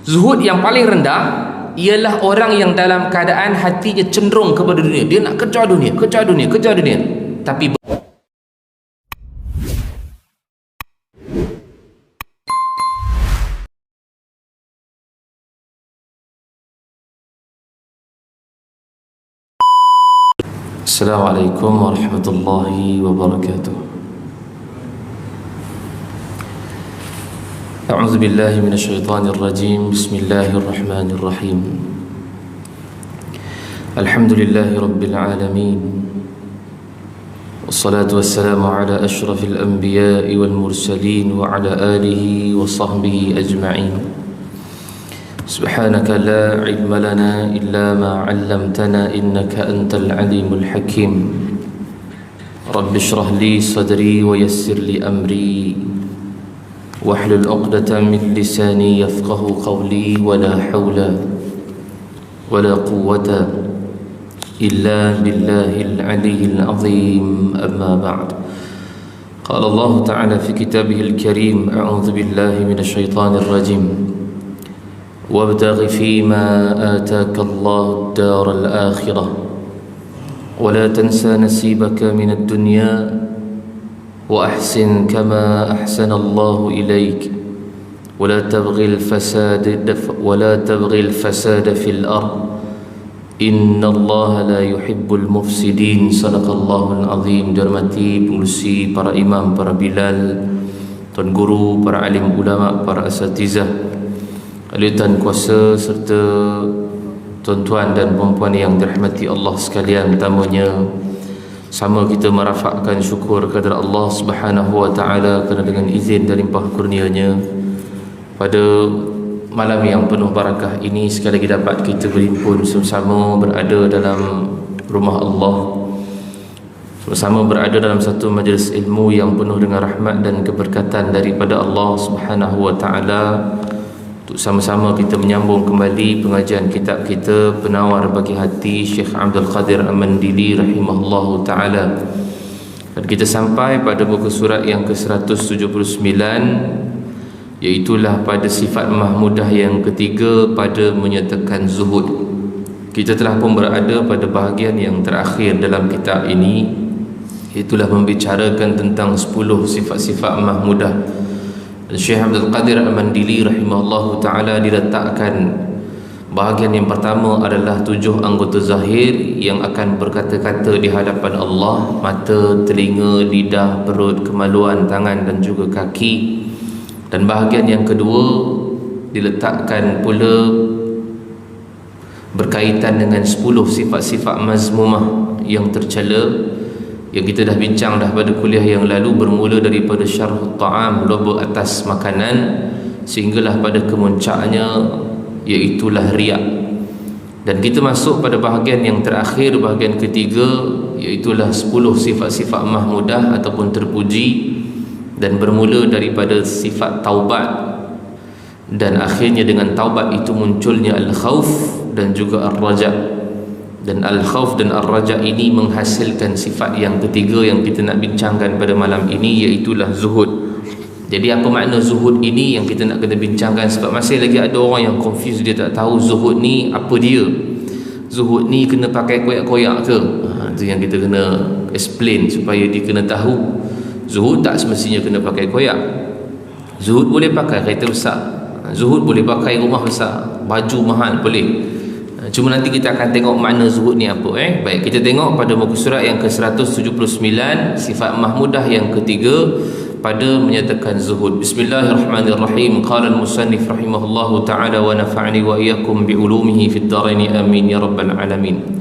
Zuhud yang paling rendah ialah orang yang dalam keadaan hatinya cenderung kepada dunia. Dia nak kejar dunia, kejar dunia, kejar dunia. Tapi Assalamualaikum warahmatullahi wabarakatuh. A'udzu billahi minasyaitonir rajim. Bismillahirrahmanirrahim. Alhamdulillahi rabbil alamin. Wassalatu wassalamu ala asyrafil anbiya'i wal mursalin wa ala alihi wa sahbihi ajma'in. Subhanaka la ilma lana illa ma 'allamtana innaka antal alimul hakim. Rabbi shrah li sadri wa yassir li amri wahlul 'uqdatam min lisani yafqahu qawli wa la hawla wa la quwwata illa billahil aliyyil azim. Amma ba'd. Qala Allah ta'ala fi kitabihil karim, a'udzu billahi minasy syaithanir rajim. وابتغ فيما آتاك الله الدار الآخرة ولا تنسى نصيبك من الدنيا وأحسن كما أحسن الله إليك ولا تبغي الفساد في الأرض إن الله لا يحب المفسدين. صدق الله العظيم. Dihormati pengurusi, para imam, para bilal, tuan guru, para alim ulama, para asatizah, ahli-tuan kuasa serta tuan-tuan dan puan-puan yang dirahmati Allah sekalian. Pertamanya, sama kita merafakkan syukur kepada Allah Subhanahu wa taala kerana dengan izin dan limpah kurnia-Nya pada malam yang penuh barakah ini sekali lagi dapat kita berhimpun sama-sama berada dalam rumah Allah, sama-sama berada dalam satu majlis ilmu yang penuh dengan rahmat dan keberkatan daripada Allah Subhanahu wa taala, untuk sama-sama kita menyambung kembali pengajian kitab kita Penawar Bagi Hati Syekh Abdul Qadir Al-Mandili rahimahullahu ta'ala. Dan kita sampai pada buku surat yang ke-179, iaitulah pada sifat mahmudah yang ketiga pada menyatakan zuhud. Kita telah pun berada pada bahagian yang terakhir dalam kitab ini, iaitulah membicarakan tentang 10 sifat-sifat mahmudah. Syekh Abdul Qadir Al-Mandili rahimahullahu ta'ala diletakkan bahagian yang pertama adalah 7 anggota zahir yang akan berkata-kata di hadapan Allah: mata, telinga, lidah, perut, kemaluan, tangan dan juga kaki. Dan bahagian yang kedua diletakkan pula berkaitan dengan 10 sifat-sifat mazmumah yang tercela, yang kita dah bincang dah pada kuliah yang lalu, bermula daripada syarh ta'am, logo atas makanan, sehinggalah pada kemuncaknya iaitulah riak. Dan kita masuk pada bahagian yang terakhir, bahagian ketiga, iaitulah 10 sifat-sifat mahmudah ataupun terpuji, dan bermula daripada sifat taubat, dan akhirnya dengan taubat itu munculnya al-khauf dan juga ar-raja. Dan al-khauf dan ar-raja ini menghasilkan sifat yang ketiga yang kita nak bincangkan pada malam ini, iaitulah zuhud. Jadi apa makna zuhud ini yang kita nak kena bincangkan, sebab masih lagi ada orang yang confused, dia tak tahu zuhud ni apa dia. Zuhud ni kena pakai koyak-koyak ke? Itu yang kita kena explain supaya dia kena tahu. Zuhud tak semestinya kena pakai koyak. Zuhud boleh pakai kereta besar, zuhud boleh pakai rumah besar, baju mahal boleh. Cuma nanti kita akan tengok makna zuhud ni apa. Baik, kita tengok pada muka surat yang ke-179, sifat mahmudah yang ketiga pada menyatakan zuhud. Bismillahirrahmanirrahim. Qala al-musannif rahimahullahu ta'ala wa nafa'ani wa iyyakum bi ulumihi fid dharain amin ya rabbal alamin.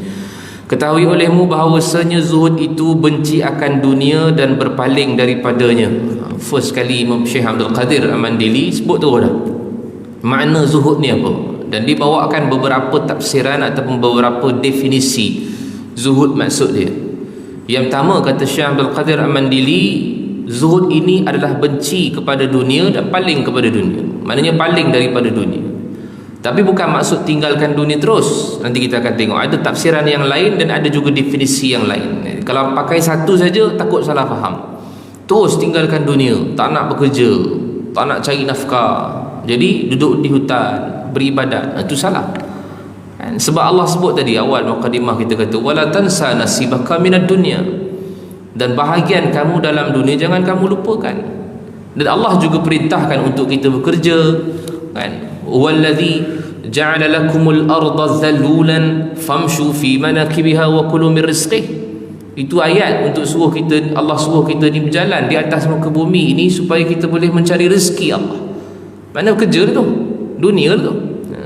Ketahui olehmu bahawasanya zuhud itu benci akan dunia dan berpaling daripadanya. First kali Imam Syekh Abdul Qadir Al-Mandili sebut tu dah makna zuhud ni apa, dan dibawakan beberapa tafsiran ataupun beberapa definisi zuhud maksud dia. Yang pertama, kata Syekh Abdul Qadir Al-Mandili, zuhud ini adalah benci kepada dunia dan paling kepada dunia. Maknanya paling daripada dunia. Tapi bukan maksud tinggalkan dunia terus. Nanti kita akan tengok ada tafsiran yang lain dan ada juga definisi yang lain. Kalau pakai satu saja takut salah faham. Terus tinggalkan dunia, tak nak bekerja, tak nak cari nafkah, Jadi duduk di hutan beribadat, itu salah kan? Sebab Allah sebut tadi awal mukadimah kita kata wala tansa nasibaka minad dunya, dan bahagian kamu dalam dunia jangan kamu lupakan. Dan Allah juga perintahkan untuk kita bekerja kan, wallazi ja'ala lakumul arda dhalulan famshu fi manakibiha wa kulu min rizqih. Itu ayat untuk suruh kita, Allah suruh kita ni berjalan di atas muka bumi ini supaya kita boleh mencari rezeki Allah. Mana kerja tu? Dunia tu.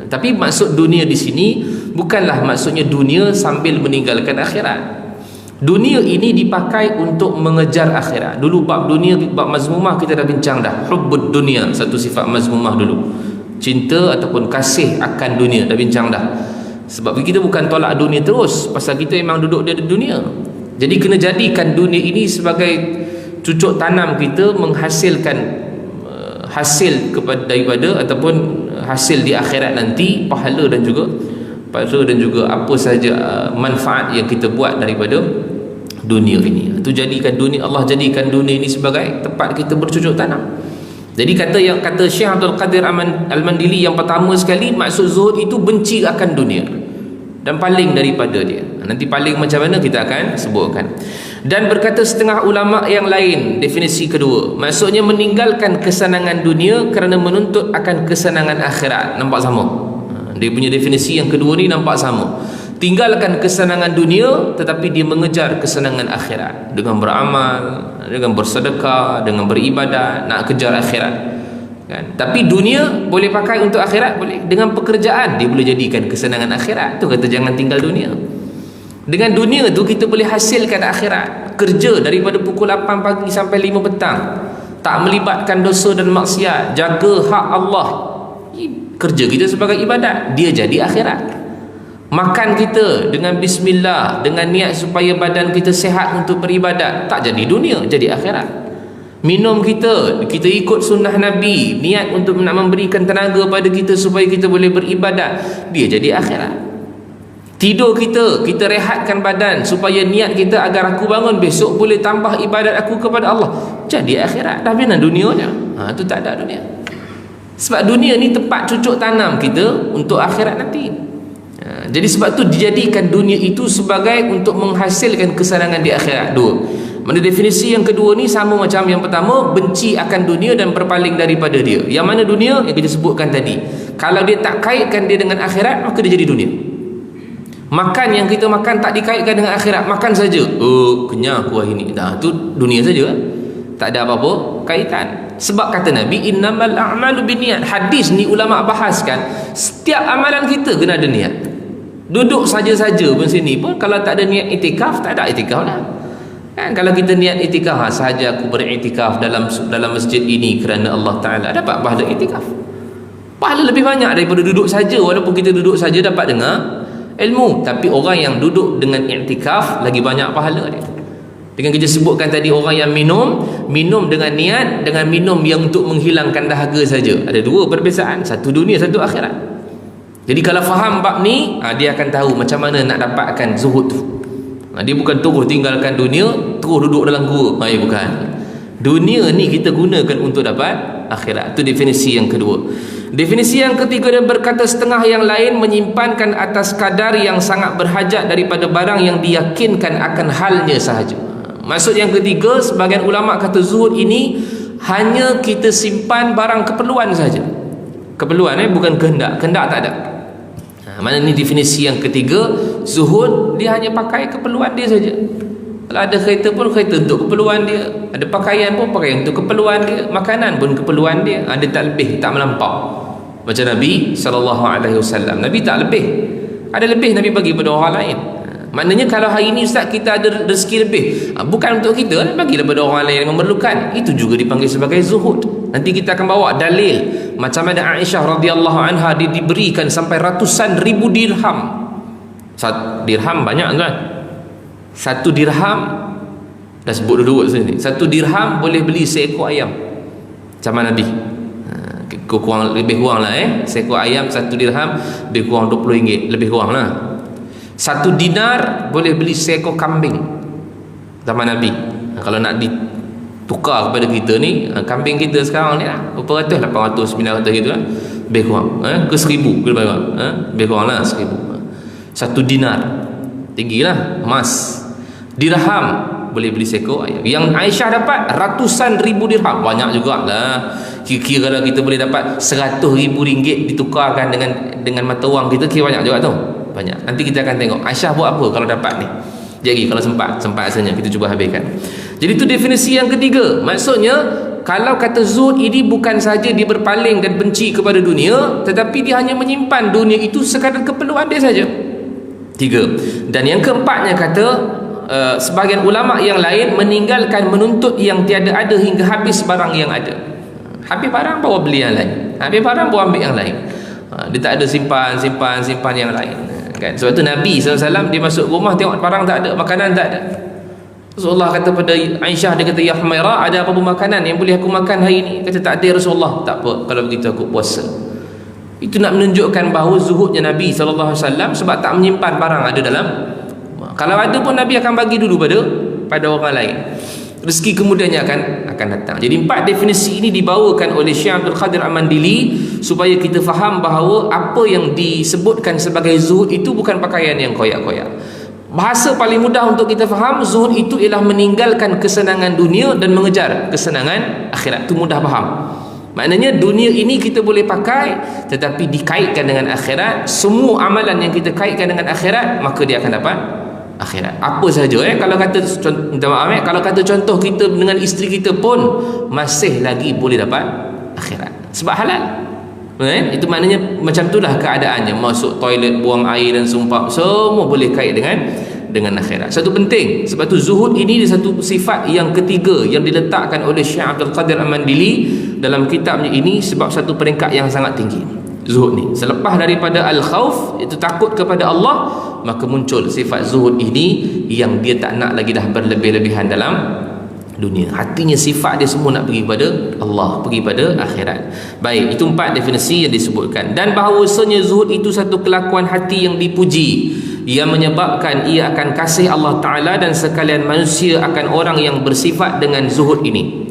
Tapi maksud dunia di sini bukanlah maksudnya dunia sambil meninggalkan akhirat. Dunia ini dipakai untuk mengejar akhirat. Dulu bab dunia, bab mazmumah kita dah bincang dah. Hubbud dunia, satu sifat mazmumah dulu. Cinta ataupun kasih akan dunia, dah bincang dah. Sebab kita bukan tolak dunia terus, pasal kita memang duduk di dunia. Jadi kena jadikan dunia ini sebagai cucuk tanam kita, menghasilkan hasil daripada ataupun hasil di akhirat nanti, pahala dan juga apa saja manfaat yang kita buat daripada dunia ini. Itu jadikan dunia, Allah jadikan dunia ini sebagai tempat kita bercucuk tanam. Jadi kata Syekh Abdul Qadir Al-Mandili yang pertama sekali, maksud zuhud itu benci akan dunia dan paling daripada dia. Nanti paling macam mana kita akan sebutkan. Dan berkata setengah ulama yang lain, definisi kedua, maksudnya meninggalkan kesenangan dunia kerana menuntut akan kesenangan akhirat. Nampak sama? Dia punya definisi yang kedua ni nampak sama. Tinggalkan kesenangan dunia tetapi dia mengejar kesenangan akhirat dengan beramal, dengan bersedekah, dengan beribadat, nak kejar akhirat kan. Tapi dunia boleh pakai untuk akhirat, boleh. Dengan pekerjaan dia boleh jadikan kesenangan akhirat. Tu kata jangan tinggal dunia. Dengan dunia tu kita boleh hasilkan akhirat. Kerja daripada pukul 8 pagi sampai 5 petang, tak melibatkan dosa dan maksiat, jaga hak Allah. Kerja kita sebagai ibadat, dia jadi akhirat. Makan kita dengan bismillah, dengan niat supaya badan kita sihat untuk beribadat, tak jadi dunia, jadi akhirat. Minum kita ikut sunnah Nabi, niat untuk nak memberikan tenaga pada kita supaya kita boleh beribadat, dia jadi akhirat. Tidur kita rehatkan badan supaya niat kita agar aku bangun besok boleh tambah ibadat aku kepada Allah, jadi akhirat. Dah mana dunianya? Tu tak ada dunia. Sebab dunia ni tempat cucuk tanam kita untuk akhirat nanti. Jadi sebab tu dijadikan dunia itu sebagai untuk menghasilkan kesenangan di akhirat. Dua. Mana definisi yang kedua ni sama macam yang pertama, benci akan dunia dan berpaling daripada dia. Yang mana dunia? Yang kita sebutkan tadi. Kalau dia tak kaitkan dia dengan akhirat, maka dia jadi dunia. Makan yang kita makan tak dikaitkan dengan akhirat, makan saja. Kenyang aku hari ni. Tu dunia saja. Tak ada apa-apa kaitan. Sebab kata Nabi, innamal a'malu binniyat. Hadis ni ulama bahaskan, setiap amalan kita kena ada niat. Duduk saja-saja pun sini pun kalau tak ada niat itikaf, tak ada itikaf lah kan. Kalau kita niat itikaf, sahaja aku beritikaf dalam masjid ini kerana Allah Ta'ala, dapat pahala itikaf. Pahala lebih banyak daripada duduk saja. Walaupun kita duduk saja dapat dengar ilmu, tapi orang yang duduk dengan iktikaf lagi banyak pahala dia. Dengan kita sebutkan tadi, orang yang minum dengan niat, dengan minum yang untuk menghilangkan dahaga saja. Ada dua perbezaan, satu dunia, satu akhirat. Jadi kalau faham bab ni, dia akan tahu macam mana nak dapatkan zuhud tu. Dia bukan terus tinggalkan dunia, terus duduk dalam gua. Bukan. Dunia ni kita gunakan untuk dapat akhirat. Itu definisi yang kedua. Definisi yang ketiga, dia berkata setengah yang lain menyimpankan atas kadar yang sangat berhajat daripada barang yang diyakinkan akan halnya sahaja. Maksud yang ketiga, sebagian ulama kata zuhud ini hanya kita simpan barang keperluan saja. Keperluan bukan kehendak. Kehendak tak ada. Mana ni definisi yang ketiga, zuhud dia hanya pakai keperluan dia saja. Kalau ada kereta pun kereta untuk keperluan dia, ada pakaian pun pakaian untuk keperluan dia, makanan pun keperluan dia. Ada tak lebih, tak melampau. Macam Nabi SAW, Nabi tak lebih. Ada lebih Nabi bagi pada orang lain. Maknanya kalau hari ini Ustaz kita ada rezeki lebih, bukan untuk kita, bagilah pada orang lain yang memerlukan. Itu juga dipanggil sebagai zuhud. Nanti kita akan bawa dalil macam mana Aisyah radhiyallahu anha diberikan sampai ratusan ribu dirham. Dirham banyak kan? Satu dirham, dah sebut dulu sini, satu dirham boleh beli seekor ayam. Macam Nabi, lebih kurang lah seekor ayam satu dirham, lebih kurang RM20, lebih kurang lah. Satu dinar boleh beli seekor kambing zaman Nabi. Kalau nak tukar kepada kita ni, kambing kita sekarang ni lah berapa ratus, 800, 900 gitu lah, lebih kurang ke 1000 ke lebih kurang, lebih kurang lah 1000. 1 dinar tinggilah, emas. Dirham boleh beli seekor ayam. Yang Aisyah dapat ratusan ribu dirham, banyak jugalah. Kira-kira kalau kita boleh dapat 100,000 ringgit ditukarkan dengan mata wang kita, kira banyak juga tu. Banyak. Nanti kita akan tengok Aisyah buat apa kalau dapat ni. Jadi kalau sempat asalnya kita cuba habiskan. Jadi itu definisi yang ketiga. Maksudnya kalau kata zuhud ini bukan saja dia berpaling dan benci kepada dunia, tetapi dia hanya menyimpan dunia itu sekadar keperluan dia saja. 3. Dan yang keempatnya kata sebahagian ulama yang lain meninggalkan menuntut yang tiada ada hingga habis barang yang ada. Habis barang bawa beli yang lain, habis barang bawa ambil yang lain. Dia tak ada simpan yang lain kan. Sebab tu Nabi SAW dia masuk rumah tengok barang tak ada, makanan tak ada. Rasulullah kata pada Aisyah, dia kata, ya Humairah, ada apa-apa makanan yang boleh aku makan hari ini? Kata tak ada Rasulullah. Tak apa, kalau begitu aku puasa. Itu nak menunjukkan bahawa zuhudnya Nabi SAW sebab tak menyimpan barang ada dalam. Kalau ada pun Nabi akan bagi dulu pada orang lain. Rezeki kemudiannya akan datang. Jadi 4 definisi ini dibawakan oleh Syekh Abdul Qadir Al-Mandili supaya kita faham bahawa apa yang disebutkan sebagai zuhud itu bukan pakaian yang koyak-koyak. Bahasa paling mudah untuk kita faham, zuhud itu ialah meninggalkan kesenangan dunia dan mengejar kesenangan akhirat. Itu mudah faham. Maknanya dunia ini kita boleh pakai, tetapi dikaitkan dengan akhirat. Semua amalan yang kita kaitkan dengan akhirat, maka dia akan dapat akhirat. Apa saja kalau kata, minta maaf kalau kata contoh kita dengan isteri kita pun masih lagi boleh dapat akhirat sebab halal. Itu maknanya macam itulah keadaannya. Masuk toilet, buang air dan sumpah, semua boleh kait dengan akhirat. Satu penting, sebab tu zuhud ini dia satu sifat yang ketiga yang diletakkan oleh Syekh Abdul Qadir Al-Mandili dalam kitabnya ini, sebab satu peringkat yang sangat tinggi zuhud ni. Selepas daripada al-khauf, itu takut kepada Allah, maka muncul sifat zuhud ini yang dia tak nak lagi dah berlebih-lebihan dalam dunia. Hatinya sifat dia semua nak pergi pada Allah, pergi pada akhirat. Baik, itu 4 definisi yang disebutkan. Dan bahawasanya zuhud itu satu kelakuan hati yang dipuji, yang menyebabkan ia akan kasih Allah Ta'ala dan sekalian manusia akan orang yang bersifat dengan zuhud ini.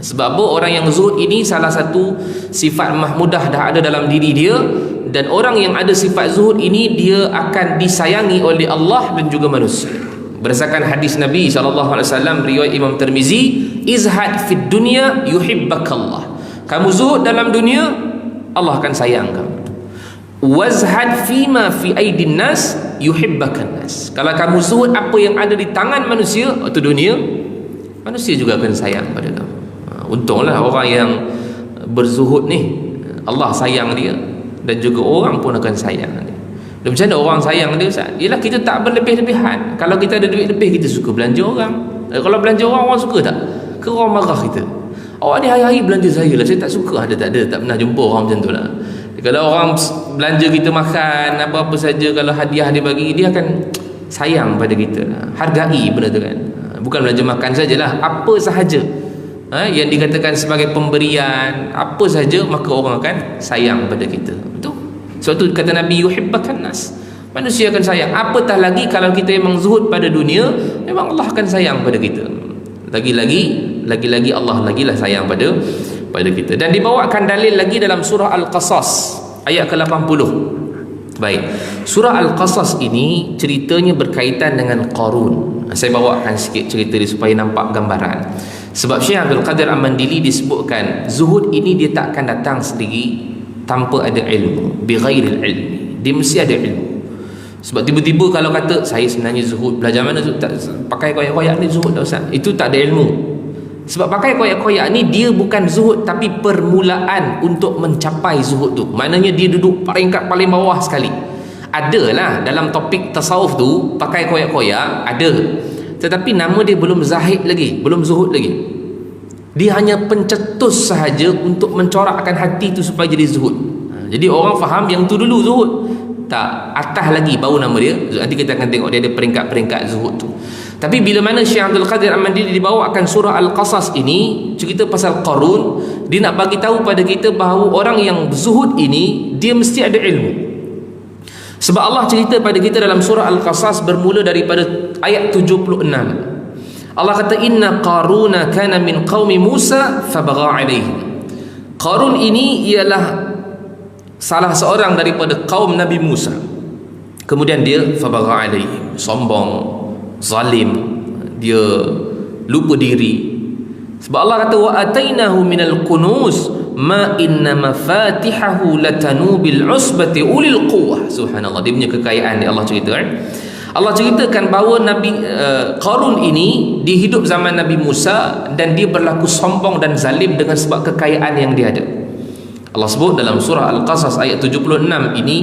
Sebab apa? Orang yang zuhud ini salah satu sifat mahmudah dah ada dalam diri dia, dan orang yang ada sifat zuhud ini dia akan disayangi oleh Allah dan juga manusia. Berdasarkan hadis Nabi SAW riwayat Imam Tirmizi, izhad fid dunya yuhibbakallah. Kamu zuhud dalam dunia, Allah akan sayang kamu. Wazhad fima fi aidin nas yuhibbakan nas. Kalau kamu zuhud apa yang ada di tangan manusia atau dunia, manusia juga akan sayang pada kamu. Untunglah orang yang berzuhud ni Allah sayang dia, dan juga orang pun akan sayang dia. Dan macam mana orang sayang dia, Ustaz? Ialah kita tak berlebih-lebihan. Kalau kita ada duit lebih, kita suka belanja orang. Kalau belanja orang suka tak? Ke orang marah kita? Awak ni hari-hari belanja saya lah, saya tak suka. Tak pernah jumpa orang macam tu lah. Kalau orang belanja kita makan apa-apa saja, kalau hadiah dia bagi, dia akan sayang pada kita. Hargai benda tu kan. Bukan belanja makan sajalah, apa sahaja yang dikatakan sebagai pemberian, apa saja, maka orang akan sayang pada kita. Betul? Sebab tu kata Nabi, yuhibbakan nas. Manusia akan sayang. Apatah lagi kalau kita memang zuhud pada dunia, memang Allah akan sayang pada kita. Lagi-lagi Allah lagilah sayang pada kita. Dan dibawakan dalil lagi dalam surah Al-Qasas ayat ke-80. Baik. Surah Al-Qasas ini ceritanya berkaitan dengan Qarun. Saya bawakan sikit cerita dia supaya nampak gambaran. Sebab Syekh Abdul Qadir Al-Mandili disebutkan zuhud ini dia tak akan datang sendiri tanpa ada ilmu, bighairil ilmi. Dia mesti ada ilmu. Sebab tiba-tiba kalau kata saya sebenarnya zuhud, belajar mana zuhud, tak pakai koyak-koyak ni zuhud dah Ustaz, itu tak ada ilmu. Sebab pakai koyak-koyak ni dia bukan zuhud, tapi permulaan untuk mencapai zuhud tu. Maknanya dia duduk peringkat paling bawah sekali. Adalah dalam topik tasawuf tu pakai koyak-koyak, ada. Tetapi nama dia belum zahid lagi, belum zuhud lagi. Dia hanya pencetus sahaja untuk mencorakkan hati tu supaya jadi zuhud. Jadi orang faham yang tu dulu zuhud. Tak, atas lagi baru nama dia. Nanti kita akan tengok dia ada peringkat-peringkat zuhud tu. Tapi bila mana Syekh Abdul Qadir Al-Mandili dibawakan surah Al-Qasas ini, cerita pasal Qarun, dia nak bagi tahu pada kita bahawa orang yang zuhud ini dia mesti ada ilmu. Sebab Allah cerita pada kita dalam surah Al-Qasas bermula daripada ayat 76. Allah kata inna Qaruna kana min qaumi Musa fabagha alaihim. Qarun ini ialah salah seorang daripada kaum Nabi Musa. Kemudian dia fabagha alaihim, sombong, zalim, dia lupa diri. Sebab Allah kata wa atainahu minal kunuz ma inna mafatihahu latanu bil usbati ulil quwwah. Subhanallah, dia punya kekayaan dia Allah cerita Allah ceritakan bahawa Nabi Qarun ini dia hidup zaman Nabi Musa dan dia berlaku sombong dan zalim dengan sebab kekayaan yang dia ada. Allah sebut dalam surah Al-Qasas ayat 76 ini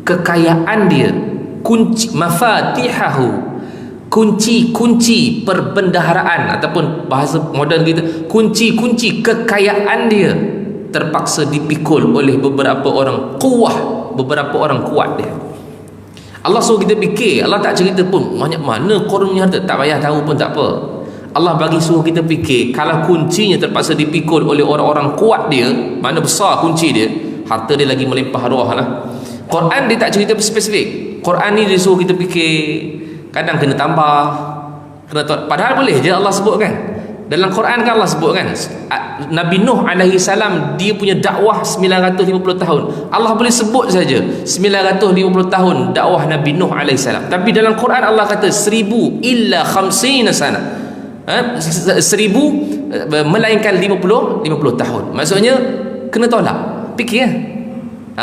kekayaan dia, kunci mafatihahu, kunci-kunci perbendaharaan ataupun bahasa moden kita, kunci-kunci kekayaan dia terpaksa dipikul oleh beberapa orang kuwah, beberapa orang kuat dia. Allah suruh kita fikir, Allah tak cerita pun banyak mana Qarunnya harta, tak payah tahu pun tak apa. Allah bagi suruh kita fikir, kalau kuncinya terpaksa dipikul oleh orang-orang kuat dia, mana besar kunci dia, harta dia lagi melimpah ruah lah. Quran dia tak cerita spesifik. Quran ni dia suruh kita fikir, kadang kena tambah, padahal boleh je Allah sebut kan. Dalam Quran kan Allah sebut kan, Nabi Nuh alaihi salam dia punya dakwah 950 tahun. Allah boleh sebut saja 950 tahun dakwah Nabi Nuh alaihi salam. Tapi dalam Quran Allah kata 1000 illa 50 sana. 1000 melainkan 50 tahun. Maksudnya kena tolak. Fikir ya.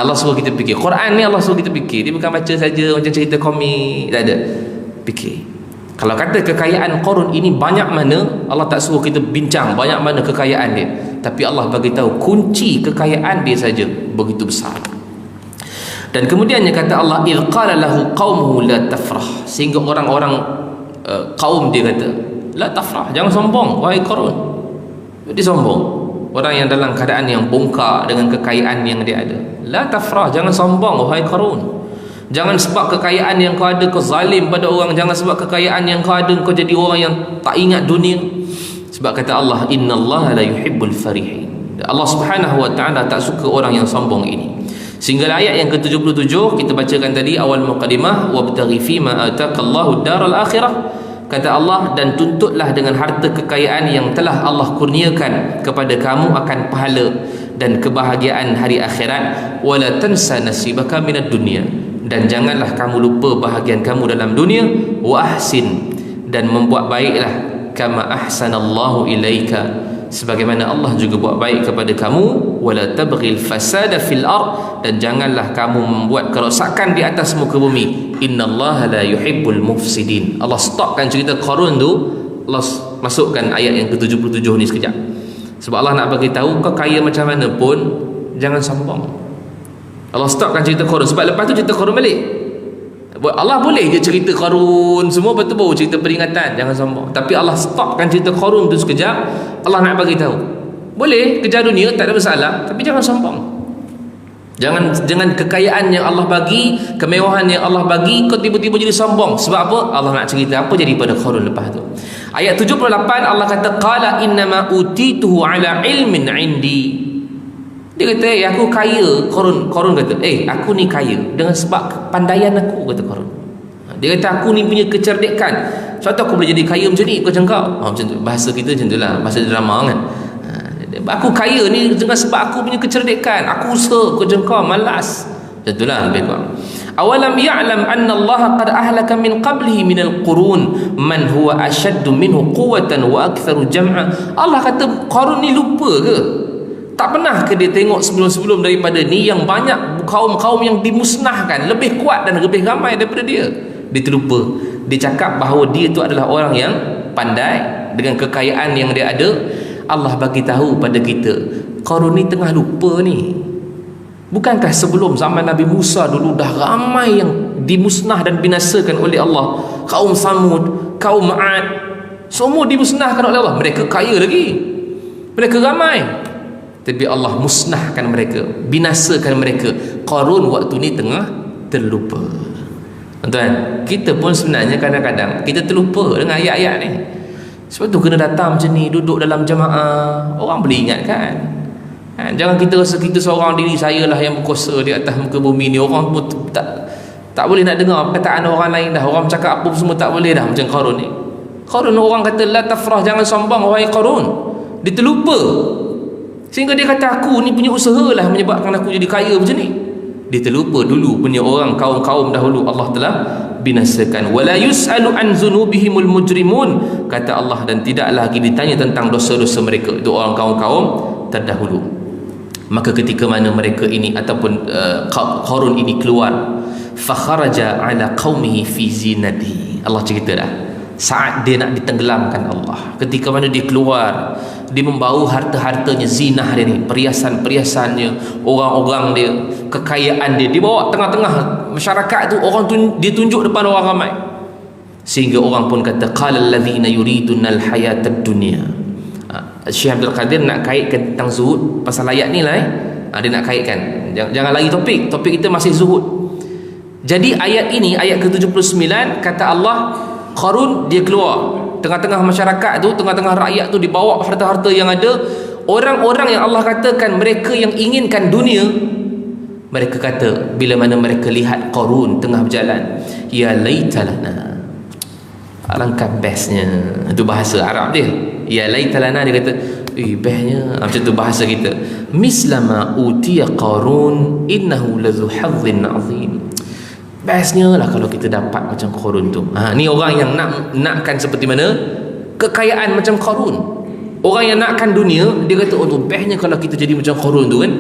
Allah suruh kita fikir. Quran ni Allah suruh kita fikir. Dia bukan baca saja macam cerita komik, tak ada. Fikir. Kalau kata kekayaan Qarun ini banyak mana, Allah tak suruh kita bincang banyak mana kekayaan dia, tapi Allah bagi tahu kunci kekayaan dia saja begitu besar. Dan kemudiannya kata Allah, il qala lahu qaumuhu la tafrah, sehingga orang-orang kaum dia kata la tafrah, jangan sombong wahai Qarun. Dia sombong, orang yang dalam keadaan yang bongkar dengan kekayaan yang dia ada. La tafrah, jangan sombong wahai Qarun. Jangan sebab kekayaan yang kau ada kau zalim pada orang. Jangan sebab kekayaan yang kau ada kau jadi orang yang tak ingat dunia. Sebab kata Allah, innallaha la yuhibbul farihin. Allah Subhanahu wa taala tak suka orang yang sombong ini. Sehingga ayat yang ke-77 kita bacakan tadi awal muqaddimah, wabtaghi fima ataqallahu daral akhirah. Kata Allah, dan tuntutlah dengan harta kekayaan yang telah Allah kurniakan kepada kamu akan pahala dan kebahagiaan hari akhirat. Wala tansa nasibaka minad dunya, dan janganlah kamu lupa bahagian kamu dalam dunia. Wa ahsin, dan membuat baiklah kama ahsanallahu ilaika, sebagaimana Allah juga buat baik kepada kamu. Wala tabghil fasada fil ard, dan janganlah kamu membuat kerosakan di atas muka bumi. Innallaha la yuhibbul mufsidin. Allah stopkan cerita Qarun tu, Allah masukkan ayat yang ke-77 ni sekejap. Sebab Allah nak bagi tahu kau kaya macam mana pun jangan sombong. Allah stopkan cerita Qarun sebab lepas tu cerita Qarun balik. Allah boleh je cerita Qarun semua, betul baru cerita peringatan jangan sombong. Tapi Allah stopkan cerita Qarun tu sekejap. Allah nak bagi tahu boleh kejar dunia tak ada masalah, tapi jangan sombong. Jangan kekayaan yang Allah bagi, kemewahan yang Allah bagi, kau tiba-tiba jadi sombong. Sebab apa? Allah nak cerita apa jadi pada Qarun lepas tu. Ayat 78 Allah kata qala innama utituhu ala ilmin indi. Dia kata aku kaya. Qarun kata aku ni kaya dengan sebab kepandaian aku, kata Qarun. Dia kata aku ni punya kecerdikan, sebab tu aku boleh jadi kaya macam ni macam kau. Macam tu bahasa kita, macam tu lah bahasa drama kan. Aku kaya ni dengan sebab aku punya kecerdikan, aku usaha macam kau malas. Macam tu lah lebih kurang. Awalam ya'lam anna Allah qad ahlaka min qablihi minal qurun man huwa ashaddu minhu quwwatan wa aktharu jam'a. Allah kata Qarun ni lupa ke? Tak pernah ke dia tengok sebelum-sebelum daripada ni yang banyak kaum-kaum yang dimusnahkan, lebih kuat dan lebih ramai daripada dia. Dia terlupa. Dia cakap bahawa dia tu adalah orang yang pandai dengan kekayaan yang dia ada. Allah bagi tahu pada kita Qarun ni tengah lupa ni. Bukankah sebelum zaman Nabi Musa dulu dah ramai yang dimusnah dan binasakan oleh Allah? Kaum Samud, kaum Ad, semua dimusnahkan oleh Allah. Mereka kaya lagi, mereka ramai, tapi Allah musnahkan mereka, binasakan mereka. Qarun waktu ni tengah terlupa. Tuan-tuan, kita pun sebenarnya kadang-kadang kita terlupa dengan ayat-ayat ni. Sebab tu kena datang macam ni, duduk dalam jemaah, orang boleh ingatkan. Jangan kita rasa kita seorang diri, saya lah yang berkuasa di atas muka bumi ni. Orang pun tak boleh nak dengar perkataan orang lain dah. Orang cakap apa semua tak boleh dah macam Qarun ni. Qarun, orang kata la tafrah, jangan sombong wahai Qarun. Dia terlupa, sehingga dia kata aku ni punya usaha lah menyebabkan aku jadi kaya macam ni. Dia terlupa dulu punya orang kaum-kaum dahulu Allah telah binasakan. Wala yus'alu an dzunubihimul mujrimun, kata Allah, dan tidak lagi ditanya tentang dosa-dosa mereka, itu orang kaum-kaum terdahulu. Maka ketika mana mereka ini ataupun Qarun ini keluar, fa kharaja ala qaumihi fi zinatihi, Allah cerita dah saat dia nak ditenggelamkan Allah, ketika mana dia keluar, dia membawa harta-hartanya, zinah dia ni, perhiasan-perhiasannya, orang-orang dia, kekayaan dia, dia bawa tengah-tengah masyarakat tu, orang tu dia tunjuk depan orang ramai, sehingga orang pun kata qala allazina yuriduna alhayatad dunya. Syekh Abdul Qadir nak kaitkan tentang zuhud pasal ayat ni lah dia nak kaitkan, jangan lagi topik kita masih zuhud. Jadi ayat ini, ayat ke-79, kata Allah, Qarun dia keluar tengah-tengah masyarakat tu, tengah-tengah rakyat tu, dibawa harta-harta yang ada. Orang-orang yang Allah katakan mereka yang inginkan dunia, mereka kata bila mana mereka lihat Qarun tengah berjalan, ya laitalana, alangkah bestnya, itu bahasa Arab dia, ya laitalana, dia kata bestnya, macam tu bahasa kita, mislama utiya Qarun innahu lazu hazzin azim, bestnya lah kalau kita dapat macam Qarun tu. Ni orang yang nakkan seperti mana kekayaan macam Qarun. Orang yang nakkan dunia, dia kata oh tu bestnya kalau kita jadi macam Qarun tu kan.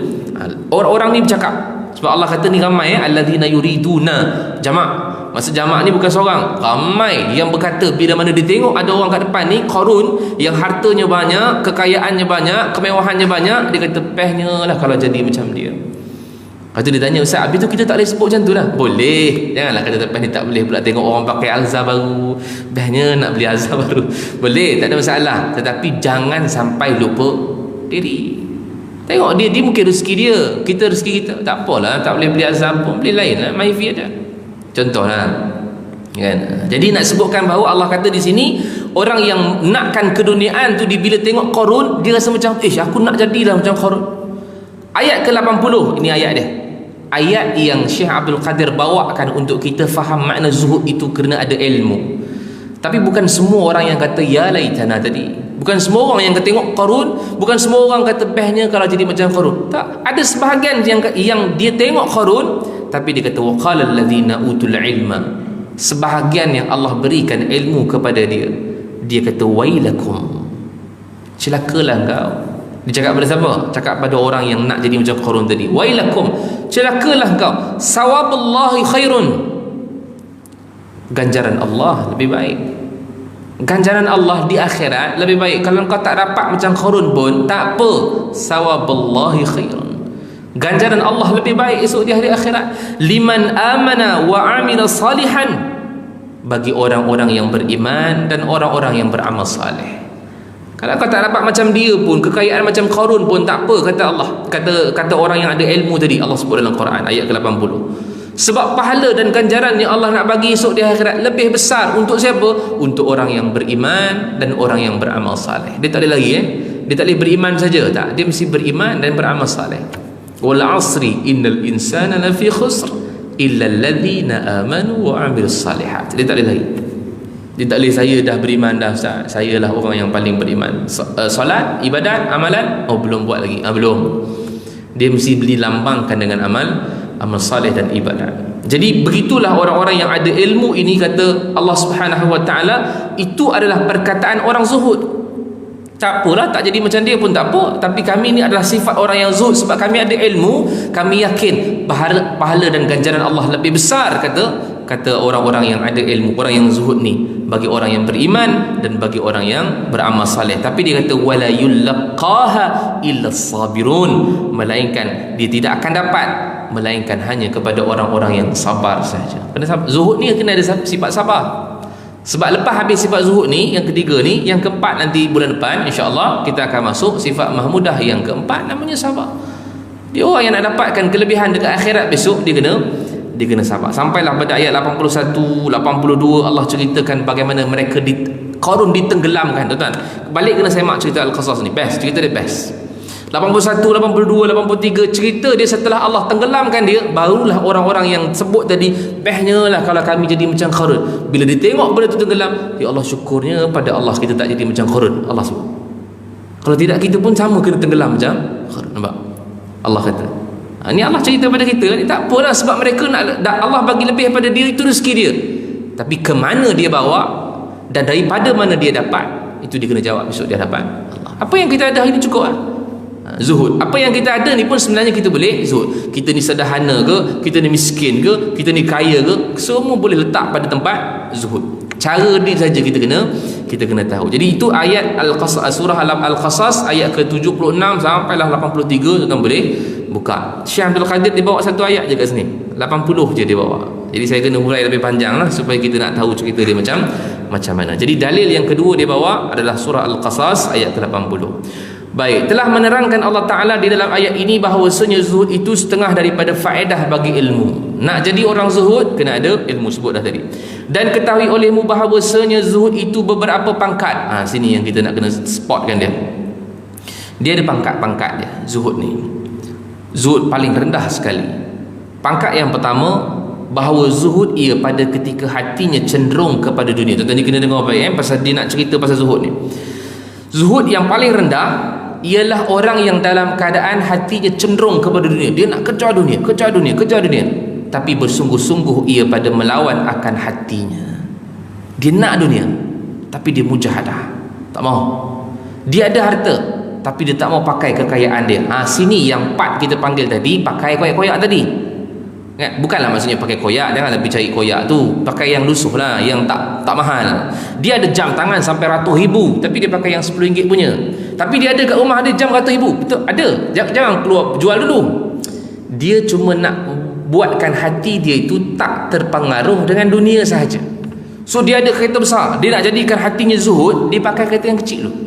Orang-orang ni bercakap, sebab Allah kata ni ramai alladzina yuriduna, jamak. Maksud jamak ni bukan seorang, ramai yang berkata bila mana dia tengok ada orang kat depan ni Qarun yang hartanya banyak, kekayaannya banyak, kemewahannya banyak, dia kata bestnya lah kalau jadi macam dia. Lepas tu dia tanya, Ustaz, habis tu kita tak boleh sebut macam tu lah? Boleh, janganlah kata lepas ni tak boleh pula tengok orang pakai alza baru, bestnya nak beli alza baru. Boleh, tak ada masalah, tetapi jangan sampai lupa diri. Tengok dia mungkin rezeki dia, kita rezeki kita, tak apalah, tak boleh beli alza pun, beli lain lah, MyV ada. Contohlah kan. Jadi nak sebutkan bahawa Allah kata di sini, orang yang nakkan keduniaan tu, bila tengok Qarun, dia rasa macam aku nak jadilah macam Qarun. Ayat ke-80, ini ayat dia, ayat yang Syekh Abdul Qadir bawakan untuk kita faham makna zuhud itu kerana ada ilmu. Tapi bukan semua orang yang kata ya laitana tadi, bukan semua orang yang tengok Qarun, bukan semua orang kata bestnya kalau jadi macam Qarun. Tak, ada sebahagian yang dia tengok Qarun, tapi dia kata waqala allazina utul ilma, sebahagian yang Allah berikan ilmu kepada dia, dia kata wailakum, celakalah engkau. Dia cakap pada siapa? Cakap pada orang yang nak jadi macam Qarun tadi. Wailakum, celakalah engkau, sawabullahi khairun, ganjaran Allah lebih baik. Ganjaran Allah di akhirat lebih baik. Kalau engkau tak dapat macam Qarun pun tak apa, sawabullahi khairun, ganjaran Allah lebih baik esok di hari akhirat. Liman amana wa amila salihan, bagi orang-orang yang beriman dan orang-orang yang beramal saleh. Kalau kau tak dapat macam dia pun, kekayaan macam Qarun pun tak apa, kata Allah, kata orang yang ada ilmu tadi, Allah sebut dalam Quran ayat ke-80. Sebab pahala dan ganjaran yang Allah nak bagi esok di akhirat lebih besar untuk siapa? Untuk orang yang beriman dan orang yang beramal saleh. Dia tak boleh lagi dia tak boleh beriman saja, tak, dia mesti beriman dan beramal saleh. Wal asri innal insana lafi khusr illa alladhina amanu wa amilus salihat. Dia tak boleh lagi. Dia tak boleh saya dah beriman dah Ustaz, saya lah orang yang paling beriman. Solat, ibadat, amalan, belum buat lagi. Belum. Dia mesti dilambangkan dengan amal saleh dan ibadat. Jadi begitulah orang-orang yang ada ilmu ini, kata Allah Subhanahu wa taala, itu adalah perkataan orang zuhud. Tak apalah, tak jadi macam dia pun tak apa, tapi kami ni adalah sifat orang yang zuhud sebab kami ada ilmu, kami yakin pahala dan ganjaran Allah lebih besar, kata orang-orang yang ada ilmu, orang yang zuhud ni, bagi orang yang beriman dan bagi orang yang beramal saleh. Tapi dia kata wala yulqaha illa sabirun, melainkan dia tidak akan dapat melainkan hanya kepada orang-orang yang sabar saja. Kerana zuhud ni kena ada sifat sabar. Sebab lepas habis sifat zuhud ni, yang ketiga ni, yang keempat nanti bulan depan insya-Allah kita akan masuk sifat mahmudah yang keempat, namanya sabar. Dia orang yang nak dapatkan kelebihan dekat akhirat besok, dia kena sabar. Sampailah pada ayat 81, 82 Allah ceritakan bagaimana mereka Qarun ditenggelamkan, tuan-tuan. Balik kena semak cerita Al-Qasas ni, best, cerita dia best. 81, 82, 83 cerita dia setelah Allah tenggelamkan dia, barulah orang-orang yang sebut tadi, bestnya lah kalau kami jadi macam Qarun. Bila dia tengok benda tu tenggelam, ya Allah syukurnya pada Allah kita tak jadi macam Qarun. Allah sebut, kalau tidak kita pun sama kena tenggelam macam Qarun. Nampak? Allah kata, ini Allah cerita pada kita, ni tak apalah sebab mereka nak Allah bagi lebih pada dia, itu rezeki dia. Tapi ke mana dia bawa dan daripada mana dia dapat, itu dia kena jawab besok di hadapan Allah. Apa yang kita ada hari ini cukup lah. Zuhud. Apa yang kita ada ni pun sebenarnya kita boleh zuhud. Kita ni sederhana ke, kita ni miskin ke, kita ni kaya ke, semua boleh letak pada tempat zuhud. Cara dia saja kita kena tahu. Jadi itu ayat Al-Qasas, surah Al-Qasas ayat ke-76 sampailah 83, tuan boleh buka. Syekh Abdul Qadir dia bawa satu ayat je kat sini, 80 je dia bawa. Jadi saya kena huraikan lebih panjang lah supaya kita nak tahu cerita dia macam mana. Jadi dalil yang kedua dia bawa adalah surah Al-Qasas ayat ke-80. Baik, telah menerangkan Allah Ta'ala di dalam ayat ini bahawasanya zuhud itu setengah daripada faedah bagi ilmu. Nak jadi orang zuhud, kena ada ilmu, sebut dah tadi. Dan ketahui olehmu bahawasanya zuhud itu beberapa pangkat. Sini yang kita nak kena spotkan dia. Dia ada pangkat-pangkat dia, zuhud ni. Zuhud paling rendah sekali. Pangkat yang pertama, bahawa zuhud ia pada ketika hatinya cenderung kepada dunia. Tuan-tuan ni kena dengar baik pasal dia nak cerita pasal zuhud ni. Zuhud yang paling rendah ialah orang yang dalam keadaan hatinya cenderung kepada dunia. Dia nak kejar dunia, kejar dunia, kejar dunia, tapi bersungguh-sungguh ia pada melawan akan hatinya. Dia nak dunia, tapi dia mujahadah, tak mau. Dia ada harta, tapi dia tak mau pakai kekayaan dia. Sini yang part kita panggil tadi, pakai koyak-koyak tadi. Bukanlah maksudnya pakai koyak, janganlah pergi cari koyak tu, pakai yang lusuh lah, yang tak mahal. Dia ada jam tangan sampai ratus ribu, tapi dia pakai yang RM10 punya. Tapi dia ada kat rumah ada jam ratus ribu, betul, ada. Jangan keluar jual dulu. Dia cuma nak buatkan hati dia itu tak terpengaruh dengan dunia sahaja. So dia ada kereta besar, dia nak jadikan hatinya zuhud, dia pakai kereta yang kecil dulu.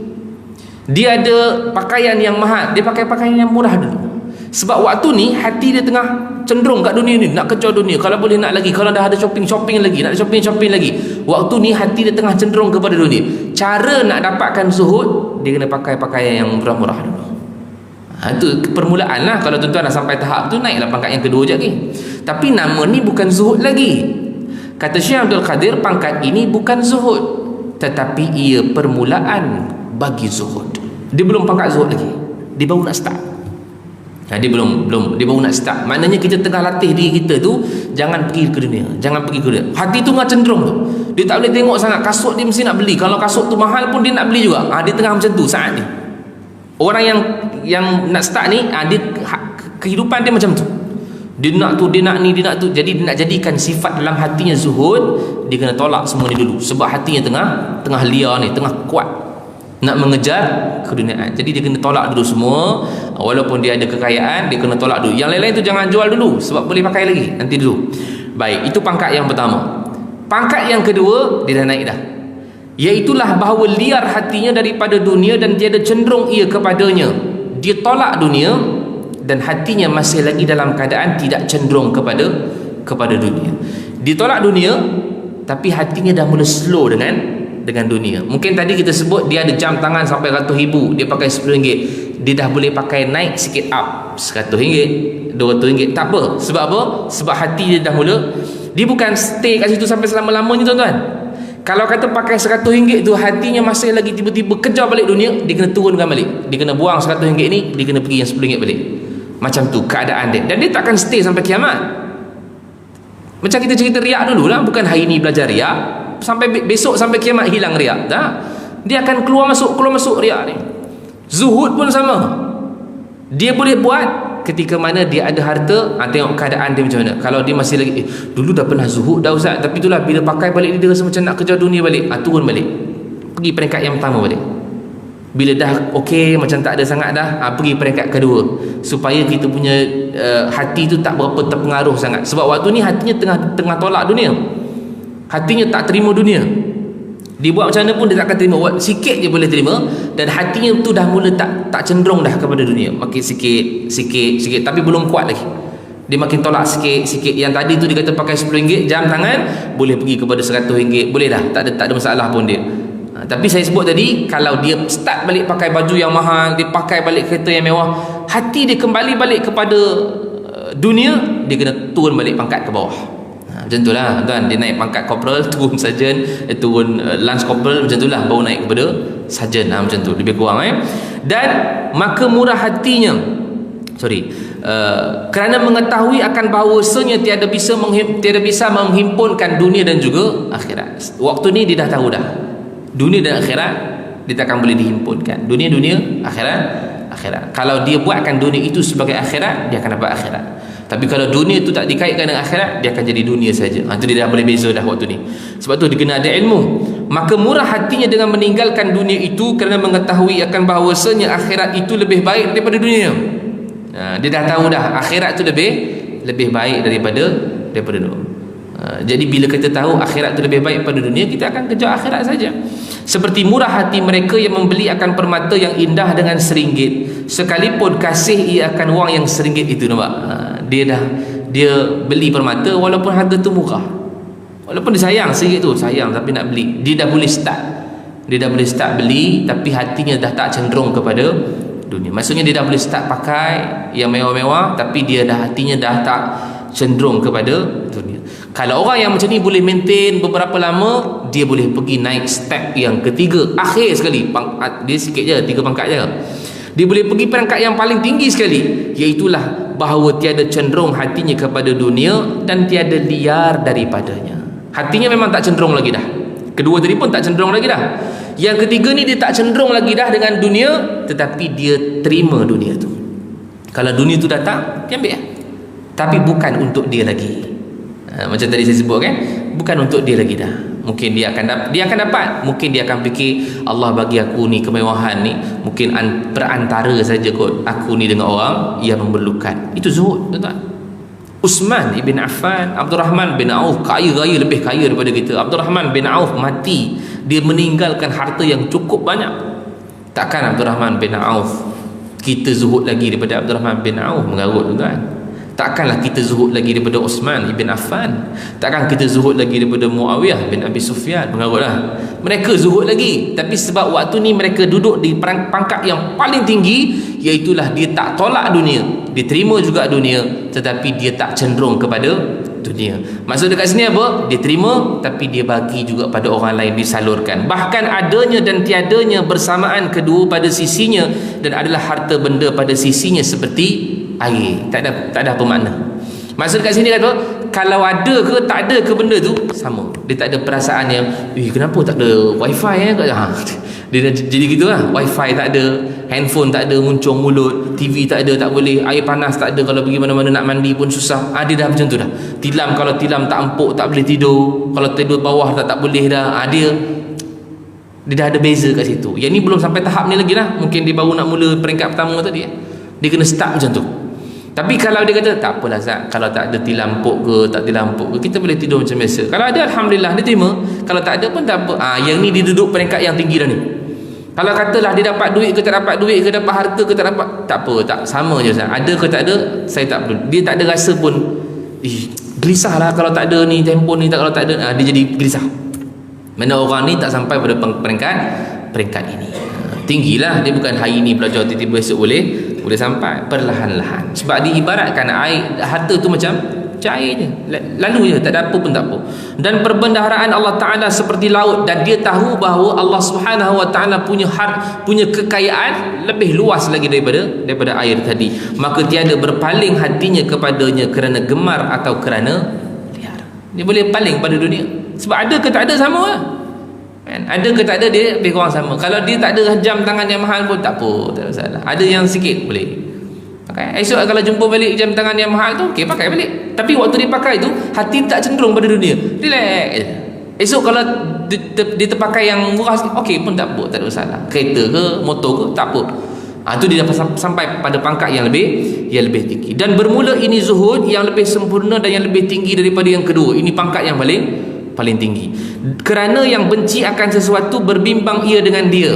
Dia ada pakaian yang mahal, dia pakai pakaian yang murah dulu. Sebab waktu ni hati dia tengah cenderung kat dunia ni, nak kejar dunia, kalau boleh nak lagi, kalau dah ada shopping lagi, nak shopping lagi. Waktu ni hati dia tengah cenderung kepada dunia. Cara nak dapatkan zuhud, dia kena pakai pakaian yang murah-murah dulu. Itu permulaan lah. Kalau tuan-tuan dah sampai tahap tu, naiklah pangkat yang kedua je lagi. Tapi nama ni bukan zuhud lagi. Kata Syekh Abdul Qadir, pangkat ini bukan zuhud, tetapi ia permulaan bagi zuhud. Dia belum pangkat zuhud lagi, dia baru nak start. Dia belum dia baru nak start. Maknanya kita tengah latih diri kita tu, jangan pergi ke dunia, jangan pergi ke dunia. Hati tu tengah cenderung tu, dia tak boleh tengok sangat. Kasut dia mesti nak beli, kalau kasut tu mahal pun dia nak beli juga. Dia tengah macam tu saat ni. Orang yang nak start ni, dia kehidupan dia macam tu. Dia nak tu, dia nak ni, dia nak tu. Jadi dia nak jadikan sifat dalam hatinya zuhud, dia kena tolak semua ni dulu. Sebab hatinya tengah liar ni, tengah kuat nak mengejar keduniaan. Jadi dia kena tolak dulu semua. Walaupun dia ada kekayaan, dia kena tolak dulu. Yang lain-lain tu jangan jual dulu, sebab boleh pakai lagi nanti dulu. Baik, itu pangkat yang pertama. Pangkat yang kedua, dia dah naik dah, iaitulah bahawa liar hatinya daripada dunia dan dia ada cenderung ia kepadanya. Dia tolak dunia dan hatinya masih lagi dalam keadaan tidak cenderung kepada dunia. Dia tolak dunia, tapi hatinya dah mula slow dengan dunia. Mungkin tadi kita sebut dia ada jam tangan sampai RM100,000, dia pakai RM10, dia dah boleh pakai naik sikit up RM100, RM200. Tak apa. Sebab apa? Sebab hati dia dah mula, dia bukan stay kat situ sampai selama-lamanya tuan-tuan. Kalau kata pakai RM100 tu, hatinya masih lagi tiba-tiba kejar balik dunia, dia kena turunkan balik, dia kena buang RM100 ni, dia kena pergi yang RM10 balik. Macam tu keadaan dia, dan dia takkan stay sampai kiamat. Macam kita cerita riak dulu lah, bukan hari ni belajar riak sampai besok sampai kiamat hilang riak. Dia akan keluar masuk riak ni. Zuhud pun sama, dia boleh buat ketika mana dia ada harta. Tengok keadaan dia macam mana. Kalau dia masih lagi dulu dah pernah zuhud dah Ustaz, tapi itulah bila pakai balik dia rasa macam nak kejar dunia balik, turun balik, pergi peringkat yang pertama balik. Bila dah okey, macam tak ada sangat dah, pergi peringkat kedua, supaya kita punya hati tu tak berapa terpengaruh sangat. Sebab waktu ni hatinya tengah tolak dunia, hatinya tak terima dunia. Dia buat macam mana pun dia tak akan terima. Sikit je boleh terima, dan hatinya tu dah mula tak cenderung dah kepada dunia. Makin sikit, tapi belum kuat lagi. Dia makin tolak sikit. Yang tadi tu dia kata pakai RM10 jam tangan, boleh pergi kepada RM100, boleh dah, tak ada masalah pun dia. Tapi saya sebut tadi, kalau dia start balik pakai baju yang mahal, dia pakai balik kereta yang mewah, hati dia kembali balik kepada dunia, dia kena turun balik pangkat ke bawah. Macam itulah tuan, dia naik pangkat corporal, turun sarjan, turun lance corporal, macam itulah baru naik kepada sarjan. Macam tu lebih kurang. Dan maka murah hatinya, kerana mengetahui akan bahawasanya tiada bisa menghimpunkan dunia dan juga akhirat. Waktu ni dia dah tahu dah, dunia dan akhirat dia takkan boleh dihimpunkan. Dunia akhirat. Kalau dia buatkan dunia itu sebagai akhirat, dia akan dapat akhirat. Tapi kalau dunia itu tak dikaitkan dengan akhirat, dia akan jadi dunia saja. Itu dia dah boleh beza dah waktu ni. Sebab tu dia kena ada ilmu. Maka murah hatinya dengan meninggalkan dunia itu kerana mengetahui akan bahawasanya akhirat itu lebih baik daripada dunia. Dia dah tahu dah akhirat itu lebih baik daripada dunia. Jadi bila kita tahu akhirat itu lebih baik pada dunia, kita akan kejar akhirat saja. Seperti murah hati mereka yang membeli akan permata yang indah dengan RM1, sekalipun kasih ia akan wang yang RM1 itu. Nampak? Dia beli permata walaupun harga tu murah, walaupun dia sayang RM1 tu, sayang tapi nak beli. Dia dah boleh start beli, tapi hatinya dah tak cenderung kepada dunia. Maksudnya dia dah boleh start pakai yang mewah-mewah, tapi hatinya dah tak cenderung kepada dunia. Kalau orang yang macam ni boleh maintain beberapa lama, dia boleh pergi naik step yang ketiga, akhir sekali. Dia sikit je, 3 pangkat je. Dia boleh pergi peringkat yang paling tinggi sekali, iaitulah bahawa tiada cenderung hatinya kepada dunia dan tiada liar daripadanya. Hatinya memang tak cenderung lagi dah. Kedua tadi pun tak cenderung lagi dah. Yang ketiga ni dia tak cenderung lagi dah dengan dunia, tetapi dia terima dunia tu. Kalau dunia tu datang, dia ambil lah. Tapi bukan untuk dia lagi. Macam tadi saya sebut kan, bukan untuk dia lagi dah. Mungkin dia akan dapat, mungkin dia akan fikir Allah bagi aku ni kemewahan ni, mungkin perantara saja kot aku ni dengan orang yang memerlukan. Itu zuhud, tuan-tuan. Uthman ibn Affan, Abdurrahman bin Auf, kaya raya, lebih kaya daripada kita. Abdurrahman bin Auf mati, dia meninggalkan harta yang cukup banyak. Takkan Abdurrahman bin Auf kita zuhud lagi daripada Abdurrahman bin Auf? Mengarut, tuan-tuan. Takkanlah kita zuhud lagi daripada Uthman ibn Affan. Takkan kita zuhud lagi daripada Muawiyah bin Abi Sufyan. Mengarutlah. Mereka zuhud lagi, tapi sebab waktu ni mereka duduk di pangkat yang paling tinggi, iaitulah dia tak tolak dunia, dia terima juga dunia, tetapi dia tak cenderung kepada dunia. Maksud dekat sini apa? Dia terima, tapi dia bagi juga pada orang lain, disalurkan. Bahkan adanya dan tiadanya bersamaan kedua pada sisinya, dan adalah harta benda pada sisinya seperti air. Tak ada apa makna. Maksud kat sini kata, kalau ada ke tak ada ke benda tu sama. Dia tak ada perasaan yang kenapa tak ada wifi dia jadi gitu lah. Wifi tak ada, handphone tak ada, muncung mulut, TV tak ada, tak boleh, air panas tak ada, kalau pergi mana-mana nak mandi pun susah. Dia dah macam tu dah. Tilam, kalau tilam tak empuk tak boleh tidur, kalau tidur bawah tak boleh dah. Dia dah ada beza kat situ. Yang ni belum sampai tahap ni lagi lah. Mungkin dia baru nak mula peringkat pertama tadi. Dia kena start macam tu. Tapi kalau dia kata tak apalah Zat, kalau tak ada tilam empuk ke tak tilam empuk ke, kita boleh tidur macam biasa. Kalau ada, alhamdulillah, dia terima. Kalau tak ada pun tak apa. Yang ni dia duduk peringkat yang tinggi dah ni. Kalau katalah dia dapat duit ke tak dapat duit ke, dapat harta ke tak dapat, tak apa, tak sama je Zat. Ada ke tak ada, saya tak perlu. Dia tak ada rasa pun gelisah lah kalau tak ada ni handphone ni, kalau tak ada, dia jadi gelisah. Mana orang ni tak sampai pada peringkat ini. Tinggilah, dia bukan hari ni belajar tiba-tiba esok boleh sampai, perlahan-lahan. Sebab diibaratkan air, harta tu macam air je, lalu je, tak ada apa pun tak apa. Dan perbendaharaan Allah Ta'ala seperti laut, dan dia tahu bahawa Allah Subhanahu Wa Ta'ala punya kekayaan lebih luas lagi daripada air tadi. Maka tiada berpaling hatinya kepadanya kerana gemar atau kerana liar. Dia boleh paling pada dunia, sebab ada ke tak ada sama lah. Ada ke tak ada, dia lebih kurang sama. Kalau dia tak ada jam tangan yang mahal pun tak apa, tak ada masalah. Ada yang sikit boleh pakai. Esok kalau jumpa balik jam tangan yang mahal tu, okey, pakai balik. Tapi waktu dia pakai tu, hati tak cenderung pada dunia, relax je. Esok kalau dia terpakai yang murah, okey pun tak apa, tak ada masalah. Kereta ke motor ke tak apa. Tu dia dapat sampai pada pangkat yang lebih tinggi. Dan bermula ini zuhud yang lebih sempurna dan yang lebih tinggi daripada yang kedua. Ini pangkat yang paling tinggi. Kerana yang benci akan sesuatu berbimbang ia dengan dia.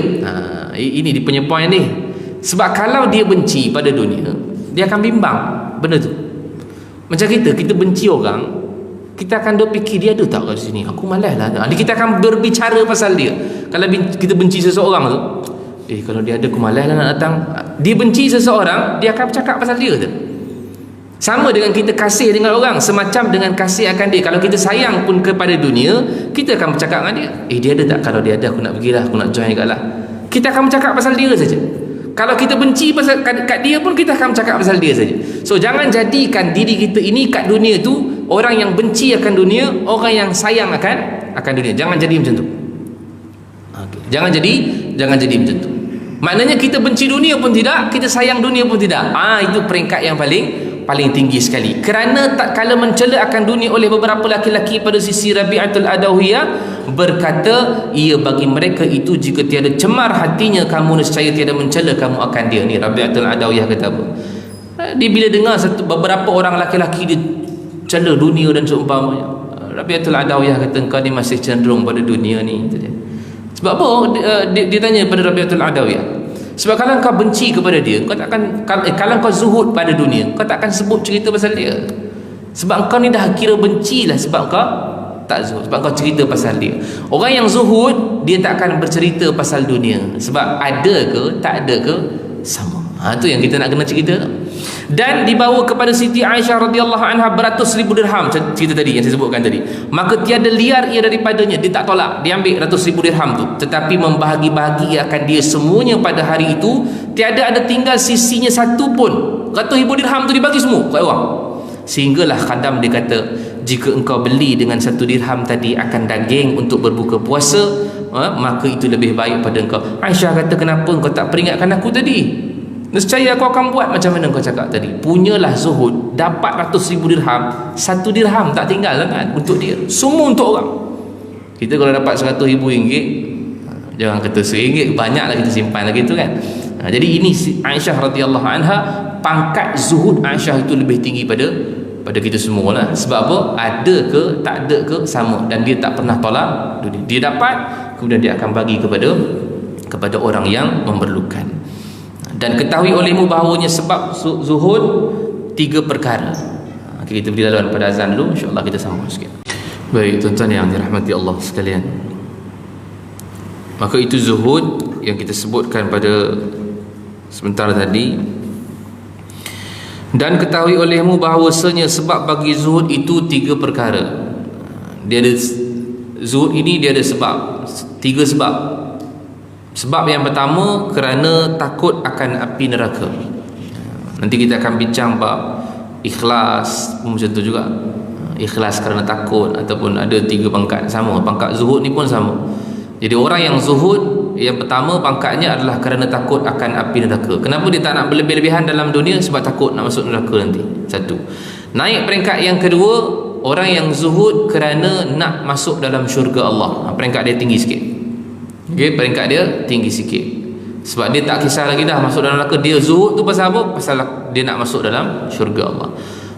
Ini dia punya point ni. Sebab kalau dia benci pada dunia, dia akan bimbang benda tu. Macam kita benci orang, kita akan duk fikir dia ada tak kat sini, aku malas lah. Kita akan berbicara pasal dia. Kalau kita benci seseorang tu, kalau dia ada aku malas lah nak datang. Dia benci seseorang, dia akan bercakap pasal dia tu. Sama dengan kita kasih dengan orang, semacam dengan kasih akan dia. Kalau kita sayang pun kepada dunia, kita akan bercakap dengan dia. Dia ada tak? Kalau dia ada, aku nak pergilah, aku nak join kat lah. Kita akan bercakap pasal dia saja. Kalau kita benci pasal kat dia pun, kita akan bercakap pasal dia saja. So jangan jadikan diri kita ini kat dunia tu orang yang benci akan dunia, orang yang sayang akan dunia. Jangan jadi macam tu. Okay. Jangan jadi macam tu. Maknanya kita benci dunia pun tidak, kita sayang dunia pun tidak. Itu peringkat yang paling tinggi sekali. Kerana tak kala mencela akan dunia oleh beberapa laki-laki pada sisi Rabi'atul Adawiyah berkata, ia bagi mereka itu jika tiada cemar hatinya kamu nescaya tiada mencela kamu akan dia. Ni Rabi'atul Adawiyah kata apa? Dia bila dengar beberapa orang laki-laki dia cela dunia dan seumpamanya, Rabi'atul Adawiyah kata engkau ni masih cenderung pada dunia ni. Sebab apa? Dia tanya pada Rabi'atul Adawiyah, sebab kalau kau benci kepada dia, kau takkan, kalau kau zuhud pada dunia, kau takkan sebut cerita pasal dia. Sebab kau ni dah kira benci lah, sebab kau tak zuhud, sebab kau cerita pasal dia. Orang yang zuhud, dia tak akan bercerita pasal dunia. Sebab ada ke tak ada ke sama. Tu yang kita nak kena cerita. Dan dibawa kepada Siti Aisyah radhiyallahu anha beratus ribu dirham, cerita tadi yang saya sebutkan tadi. Maka tiada liar ia daripadanya, dia tak tolak, dia ambil ratus ribu dirham tu, tetapi membahagi-bahagi akan dia semuanya pada hari itu. Tiada ada tinggal sisinya satu pun. Ratus ribu dirham tu dibagi semua kat orang. Sehinggalah Khadam dia kata, jika engkau beli dengan satu dirham tadi akan daging untuk berbuka puasa, maka itu lebih baik pada engkau. Aisyah kata, kenapa engkau tak peringatkan aku tadi? Nescaya aku akan buat macam mana kau cakap tadi. Punyalah zuhud, dapat ratus ribu dirham, satu dirham tak tinggal kan untuk dia, semua untuk orang. Kita kalau dapat 100 ribu ringgit, jangan kata RM1, banyaklah kita simpan lagi tu kan. Jadi ini Aisyah radhiyallahu anha, pangkat zuhud Aisyah itu lebih tinggi pada kita semua lah. Sebab apa? Ada ke tak ada ke sama. Dan dia tak pernah tolak dunia. Dia dapat, kemudian dia akan bagi kepada orang yang memerlukan. Dan ketahui olehmu bahawanya sebab zuhud 3 perkara. Kita beri laluan pada azan dulu, insya-Allah kita sambung sikit. Baik tuan-tuan yang dirahmati Allah sekalian, maka itu zuhud yang kita sebutkan pada sebentar tadi. Dan ketahui olehmu bahawasanya sebab bagi zuhud itu 3 perkara. Dia ada zuhud ini, dia ada sebab, 3 sebab. Sebab yang pertama, kerana takut akan api neraka. Nanti kita akan bincang bab ikhlas pun macam tu juga. Ikhlas kerana takut, ataupun ada 3 pangkat sama. Pangkat zuhud ni pun sama. Jadi orang yang zuhud, yang pertama pangkatnya adalah kerana takut akan api neraka. Kenapa dia tak nak berlebih-lebihan dalam dunia? Sebab takut nak masuk neraka nanti. Satu. Naik peringkat yang kedua, orang yang zuhud kerana nak masuk dalam syurga Allah. Peringkat dia tinggi sikit. Peringkat dia tinggi sikit. Sebab dia tak kisah lagi dah masuk dalam neraka. Dia zuhud tu pasal apa? Pasal dia nak masuk dalam syurga Allah.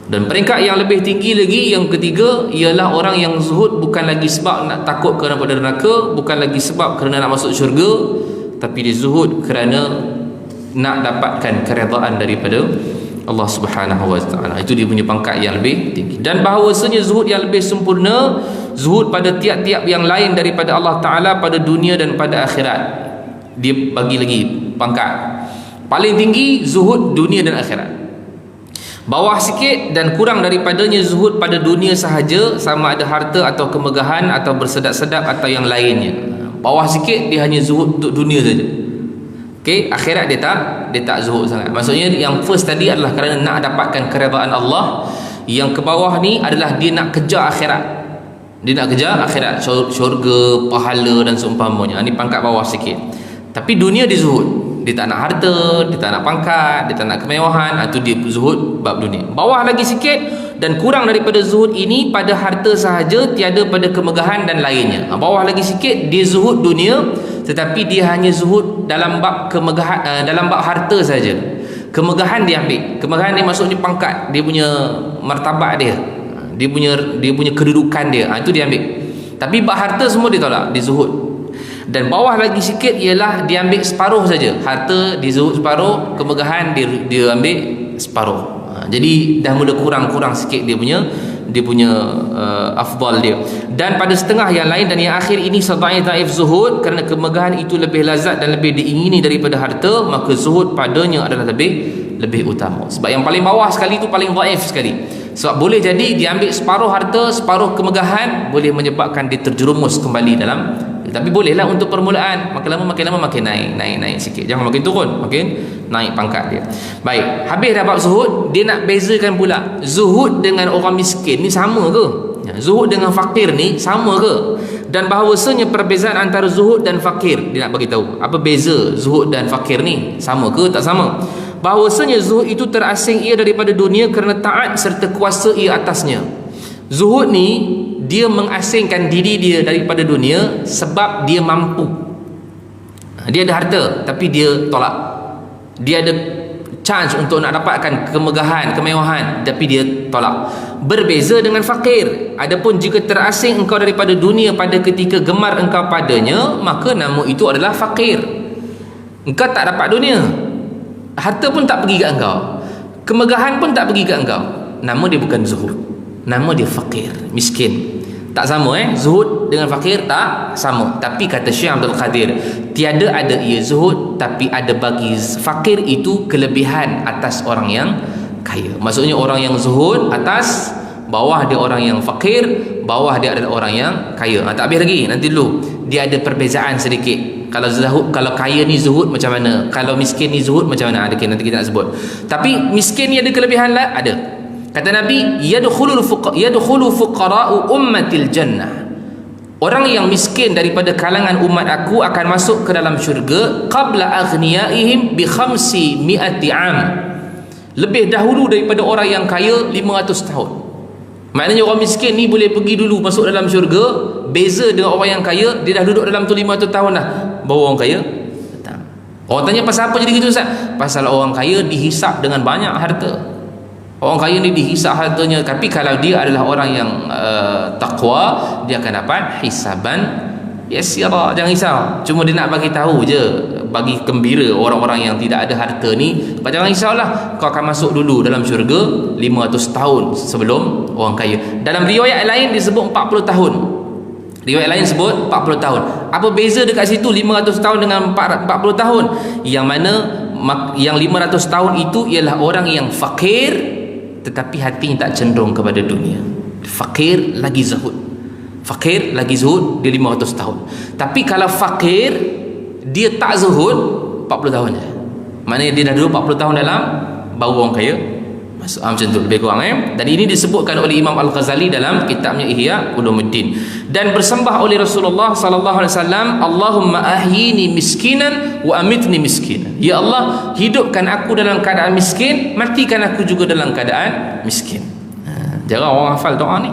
Dan peringkat yang lebih tinggi lagi, yang ketiga, ialah orang yang zuhud bukan lagi sebab nak takut kerana pada neraka, bukan lagi sebab kerana nak masuk syurga, tapi dia zuhud kerana nak dapatkan keredaan daripada Allah Subhanahu wa taala. Itu dia punya pangkat yang lebih tinggi. Dan bahawasanya zuhud yang lebih sempurna, zuhud pada tiap-tiap yang lain daripada Allah Taala pada dunia dan pada akhirat. Dia bagi lagi pangkat. Paling tinggi zuhud dunia dan akhirat. Bawah sikit dan kurang daripadanya zuhud pada dunia sahaja, sama ada harta atau kemegahan atau bersedap-sedap atau yang lainnya. Bawah sikit dia hanya zuhud untuk dunia saja. Akhirat dia tak zuhud sangat. Maksudnya yang first tadi adalah kerana nak dapatkan keredaan Allah. Yang ke bawah ni adalah dia nak kejar akhirat. Dia nak kejar akhirat, syurga, pahala dan seumpamanya. Ini pangkat bawah sikit. Tapi dunia dia zuhud. Dia tak nak harta, dia tak nak pangkat, dia tak nak kemewahan. Itu dia zuhud bab dunia. Bawah lagi sikit dan kurang daripada zuhud ini pada harta sahaja, tiada pada kemegahan dan lainnya. Bawah lagi sikit dia zuhud dunia, tetapi dia hanya zuhud dalam bab kemegahan, dalam bab harta saja. Kemegahan dia ambil. Kemegahan dia maksudnya pangkat, dia punya martabat dia. Dia punya kedudukan dia. Itu dia ambil. Tapi bab harta semua dia tolak, dia zuhud. Dan bawah lagi sikit ialah dia ambil separuh saja. Harta dia zuhud separuh, kemegahan dia ambil separuh. Jadi dah mula kurang sikit dia punya afdal dia. Dan pada setengah yang lain dan yang akhir ini dhaif zuhud, kerana kemegahan itu lebih lazat dan lebih diingini daripada harta, maka zuhud padanya adalah lebih utama. Sebab yang paling bawah sekali itu paling dhaif sekali. Sebab boleh jadi diambil separuh harta, separuh kemegahan, boleh menyebabkan dia terjerumus kembali dalam. Tapi bolehlah untuk permulaan, makin lama makin naik sikit. Jangan makin turun, makin naik pangkat dia. Baik, habis dah bab zuhud, dia nak bezakan pula zuhud dengan orang miskin ni sama ke? Zuhud dengan fakir ni sama ke? Dan bahawasanya perbezaan antara zuhud dan fakir, dia nak bagi tahu. Apa beza zuhud dan fakir ni? Sama ke tak sama? Bahawasanya zuhud itu terasing ia daripada dunia kerana taat serta kuasa ia atasnya. Zuhud ni dia mengasingkan diri dia daripada dunia sebab dia mampu. Dia ada harta tapi dia tolak. Dia ada chance untuk nak dapatkan kemegahan, kemewahan, tapi dia tolak. Berbeza dengan fakir. Adapun jika terasing engkau daripada dunia pada ketika gemar engkau padanya, maka nama itu adalah fakir. Engkau tak dapat dunia, harta pun tak pergi kat engkau, kemegahan pun tak pergi kat engkau, nama dia bukan zuhud, nama dia fakir, miskin. Tak sama zuhud dengan fakir tak sama. Tapi kata Syekh Abdul Qadir, tiada ada ia zuhud, tapi ada bagi fakir itu kelebihan atas orang yang kaya. Maksudnya orang yang zuhud atas, bawah dia orang yang fakir, bawah dia adalah orang yang kaya. Tak habis lagi, nanti dulu dia ada perbezaan sedikit. Kalau zuhud, kalau kaya ni zuhud macam mana, kalau miskin ni zuhud macam mana, ada nanti kita nak sebut. Tapi miskin ni ada kelebihan lah, ada. Kata Nabi, yadkhulu fuqara'u ummatil jannah. Orang yang miskin daripada kalangan umat aku akan masuk ke dalam syurga qabla aghniyaihim bi 500 am. Lebih dahulu daripada orang yang kaya 500 tahun. Maknanya orang miskin ni boleh pergi dulu masuk dalam syurga, beza dengan orang yang kaya, dia dah duduk dalam tu 500 tahun dah. Baru orang kaya datang. Orang tanya pasal apa jadi gitu Ustaz? Pasal orang kaya dihisap dengan banyak harta. Orang kaya ni dihisap hartanya, tapi kalau dia adalah orang yang takwa, dia akan dapat hisaban yasira. Jangan risau, cuma dia nak bagi tahu je, bagi gembira orang-orang yang tidak ada harta ni. Jangan risaulah, kau akan masuk dulu dalam syurga 500 tahun sebelum orang kaya. Dalam riwayat lain disebut 40 tahun. Riwayat lain sebut 40 tahun. Apa beza dekat situ 500 tahun dengan 40 tahun? Yang mana yang 500 tahun itu ialah orang yang fakir tetapi hatinya tak cenderung kepada dunia. Fakir lagi zuhud, fakir lagi zuhud, dia 500 tahun. Tapi kalau fakir dia tak zuhud, 40 tahun je. Maknanya dia dah duduk 40 tahun dalam, baru orang kaya masuk. Macam tu lebih kurang. Dan ini disebutkan oleh Imam Al-Ghazali dalam kitabnya Ihya Ulumuddin. Dan bersembah oleh Rasulullah sallallahu alaihi wasallam, Allahumma ahyini miskinan wa amitni miskinan. Ya Allah, hidupkan aku dalam keadaan miskin, matikan aku juga dalam keadaan miskin. Jarang orang hafal doa ni.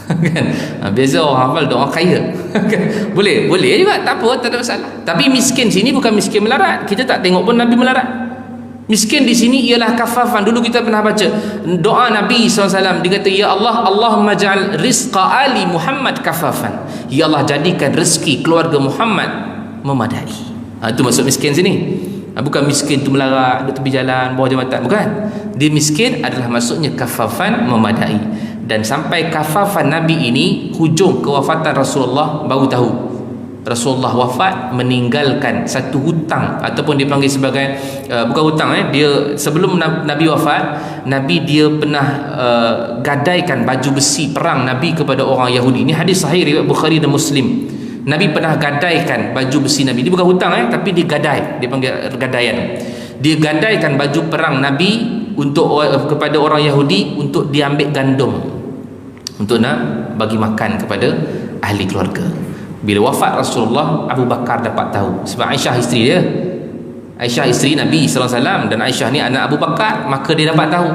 Kan? Beza orang hafal doa kaya. Boleh juga, tak apa, tak ada masalah. Tapi miskin sini bukan miskin melarat. Kita tak tengok pun Nabi melarat. Miskin di sini ialah kafafan. Dulu kita pernah baca doa Nabi SAW. Dia kata, ya Allah, Allahumma ja'al rizqa ali Muhammad kafafan. Ya Allah, jadikan rezeki keluarga Muhammad memadai. Itu maksud miskin sini. Bukan miskin tu melarat, duduk tepi jalan, bawah jambatan. Bukan. Dia miskin adalah maksudnya kafafan, memadai. Dan sampai kafafan Nabi ini, hujung kewafatan Rasulullah baru tahu. Rasulullah wafat meninggalkan satu hutang, ataupun dipanggil sebagai bukan hutang, dia sebelum Nabi wafat, Nabi dia pernah gadaikan baju besi perang Nabi kepada orang Yahudi. Ini hadis sahih riwayat Bukhari dan Muslim. Nabi pernah gadaikan baju besi Nabi. Dia bukan hutang tapi dia gadai, dia panggil gadaian. Dia gadaikan baju perang Nabi untuk kepada orang Yahudi untuk diambil gandum untuk nak bagi makan kepada ahli keluarga. Bila wafat Rasulullah, Abu Bakar dapat tahu, sebab Aisyah isteri dia, Aisyah isteri Nabi SAW, dan Aisyah ni anak Abu Bakar. Maka dia dapat tahu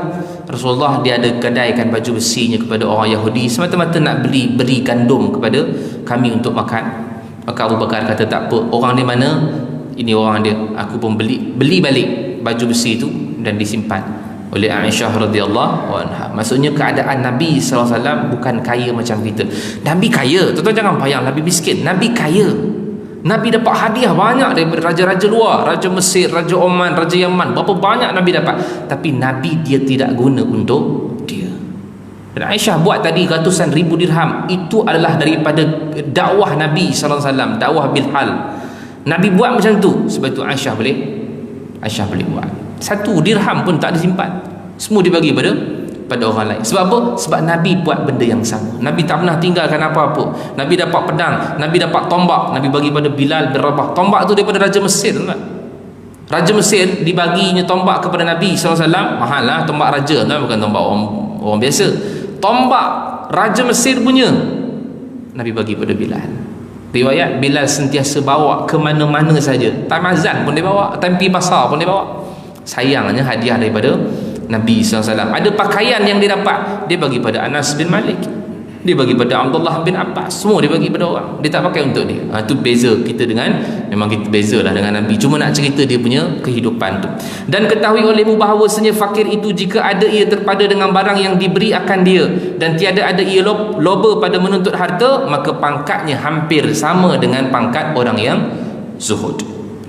Rasulullah dia ada gadaikan baju besinya kepada orang Yahudi semata-mata nak beri gandum kepada kami untuk makan. Maka Abu Bakar kata, tak apa, orang dia mana? Ini orang dia. Aku pun beli balik baju besi itu dan disimpan oleh Aisyah radhiyallahu anha. Maksudnya keadaan Nabi SAW bukan kaya macam kita. Nabi kaya, tuan-tuan jangan bayang Nabi miskin. Nabi kaya. Nabi dapat hadiah banyak daripada raja-raja luar, Raja Mesir, Raja Oman, Raja Yaman. Berapa banyak Nabi dapat. Tapi Nabi dia tidak guna untuk dia. Dan Aisyah buat tadi ratusan ribu dirham, itu adalah daripada dakwah Nabi SAW, dakwah Bilhal. Nabi buat macam tu, sebab tu Aisyah boleh buat. 1 dirham pun tak disimpan, semua dibagi pada orang lain. Sebab apa? Sebab Nabi buat benda yang sama. Nabi tak pernah tinggalkan apa-apa. Nabi dapat pedang, Nabi dapat tombak, Nabi bagi pada Bilal bin Rabah. Tombak tu daripada Raja Mesir, tak? Raja Mesir dibaginya tombak kepada Nabi SAW. Mahal lah tombak raja, tak? Bukan tombak orang biasa. Tombak Raja Mesir punya Nabi bagi pada Bilal. Riwayat Bilal sentiasa bawa ke mana-mana saja. Time azan pun dia bawa, time pergi pasar pun dia bawa. Sayangnya hadiah daripada Nabi SAW. Ada pakaian yang dia dapat, dia bagi pada Anas bin Malik, dia bagi pada Abdullah bin Abbas, semua dia bagi pada orang. Dia tak pakai untuk dia. Itu beza kita dengan, memang kita bezalah dengan Nabi. Cuma nak cerita dia punya kehidupan tu. Dan ketahui olehmu bahawasanya fakir itu, jika ada ia terpada dengan barang yang diberi akan dia, dan tiada ada ia loba pada menuntut harta, maka pangkatnya hampir sama dengan pangkat orang yang zuhud.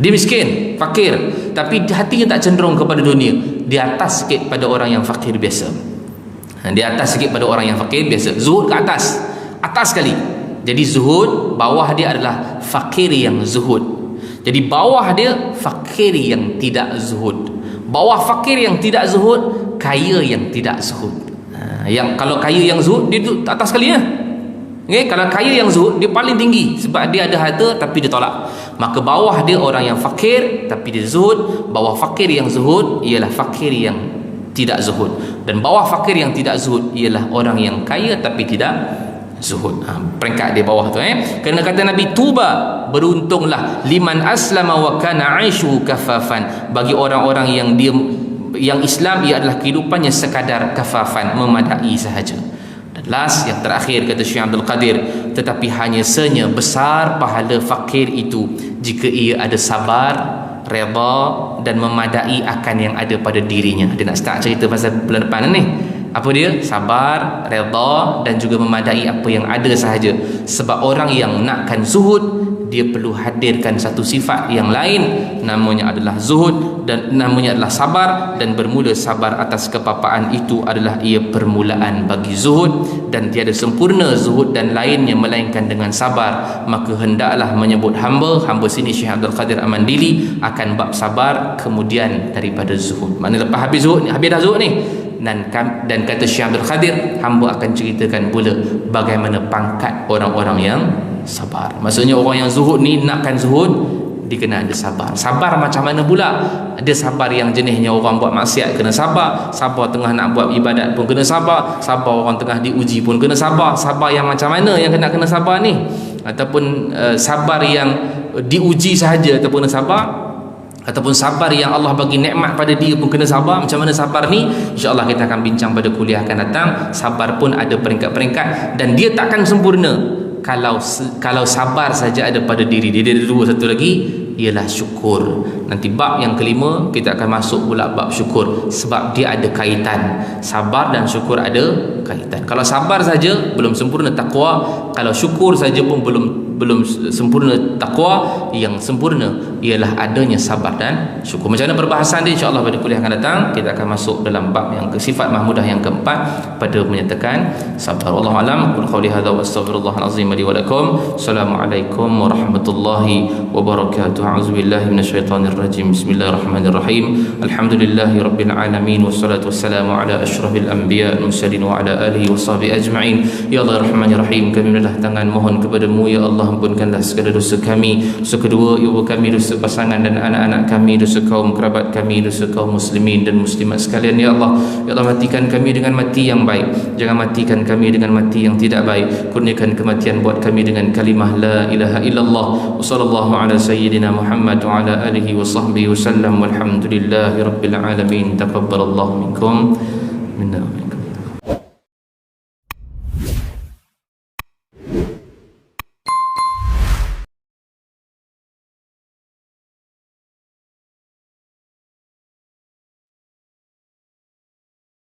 Dia miskin, fakir, tapi hatinya tak cenderung kepada dunia. Di atas sikit pada orang yang fakir biasa. Di atas sikit pada orang yang fakir biasa. Zuhud ke atas sekali. Jadi zuhud, bawah dia adalah fakir yang zuhud. Jadi bawah dia fakir yang tidak zuhud. Bawah fakir yang tidak zuhud, kaya yang tidak zuhud. Yang kalau kaya yang zuhud, dia tu atas sekali ya. Okay? Kalau kaya yang zuhud, dia paling tinggi, sebab dia ada harta tapi dia tolak. Maka bawah dia orang yang fakir tapi dia zuhud. Bawah fakir yang zuhud ialah fakir yang tidak zuhud. Dan bawah fakir yang tidak zuhud ialah orang yang kaya tapi tidak zuhud. Peringkat dia bawah tu Kerana kata Nabi, tuba, beruntunglah, liman aslama wa kana aishu kafafan, bagi orang-orang yang Islam, ia adalah kehidupannya sekadar kafafan, memadai sahaja. Dan last, yang terakhir, kata Syekh Abdul Qadir, tetapi hanya senya besar pahala fakir itu jika ia ada sabar, redha dan memadai akan yang ada pada dirinya. Dia nak start cerita pasal bulan depan ni. Apa dia? Sabar, redha dan juga memadai apa yang ada sahaja. Sebab orang yang nakkan zuhud, dia perlu hadirkan satu sifat yang lain, namanya adalah zuhud, dan namanya adalah sabar. Dan bermula sabar atas kepapaan itu adalah ia permulaan bagi zuhud, dan tiada sempurna zuhud dan lainnya melainkan dengan sabar. Maka hendaklah menyebut hamba sini Syekh Abdul Qadir Amandili akan bab sabar kemudian daripada zuhud. Maknanya lepas habis dah zuhud ni, dan kata Syekh Abdul Qadir, hamba akan ceritakan pula bagaimana pangkat orang-orang yang sabar. Maksudnya orang yang zuhud ni, nakkan zuhud, dia kena ada sabar. Sabar macam mana pula? Ada sabar yang jenisnya orang buat maksiat kena sabar, sabar tengah nak buat ibadat pun kena sabar, sabar orang tengah diuji pun kena sabar. Sabar yang macam mana yang kena sabar ni? Ataupun sabar yang diuji sahaja ataupun kena sabar, ataupun sabar yang Allah bagi nikmat pada dia pun kena sabar. Macam mana sabar ni? InsyaAllah kita akan bincang pada kuliah akan datang. Sabar pun ada peringkat-peringkat, dan dia takkan sempurna kalau sabar saja ada pada diri dia. Dia ada dua, satu lagi ialah syukur. Nanti bab yang kelima kita akan masuk pula bab syukur, sebab dia ada kaitan. Sabar dan syukur ada kaitan. Kalau sabar saja belum sempurna takwa, kalau syukur saja pun belum sempurna takwa. Yang sempurna ialah adanya sabar dan syukur. Macam mana perbahasan dia, insya-Allah pada kuliah akan datang kita akan masuk dalam bab yang sifat mahmudah yang keempat pada menyatakan sabar. Wallahu alam. Qul qouli hadza wa astaghfirullahal azim li wa lakum. Assalamualaikum warahmatullahi wabarakatuh. A'udzubillahi minasyaitonir rajim. Bismillahirrahmanirrahim. Alhamdulillahirabbil alamin wassalatu wassalamu ala asyrafil anbiya wal mursalin wa ala alihi washabihi ajma'in. Ya Allah Rahmanir Rahim, kami menadah tangan mohon kepadamu ya Allah, ampunkanlah segala dosa kami, dosa kedua ibu kami, dosa pasangan dan anak-anak kami, dosa kaum kerabat kami, dosa kaum muslimin dan muslimat sekalian ya Allah. Ya Allah, matikan kami dengan mati yang baik, jangan matikan kami dengan mati yang tidak baik. Kurniakan kematian buat kami dengan kalimah la ilaha illallah. Wa sallallahu ala sayyidina Muhammad wa ala alihi wa sahbihi wasallam. Walhamdulillahi rabbil alamin. Taqabbalallahu minkum minna.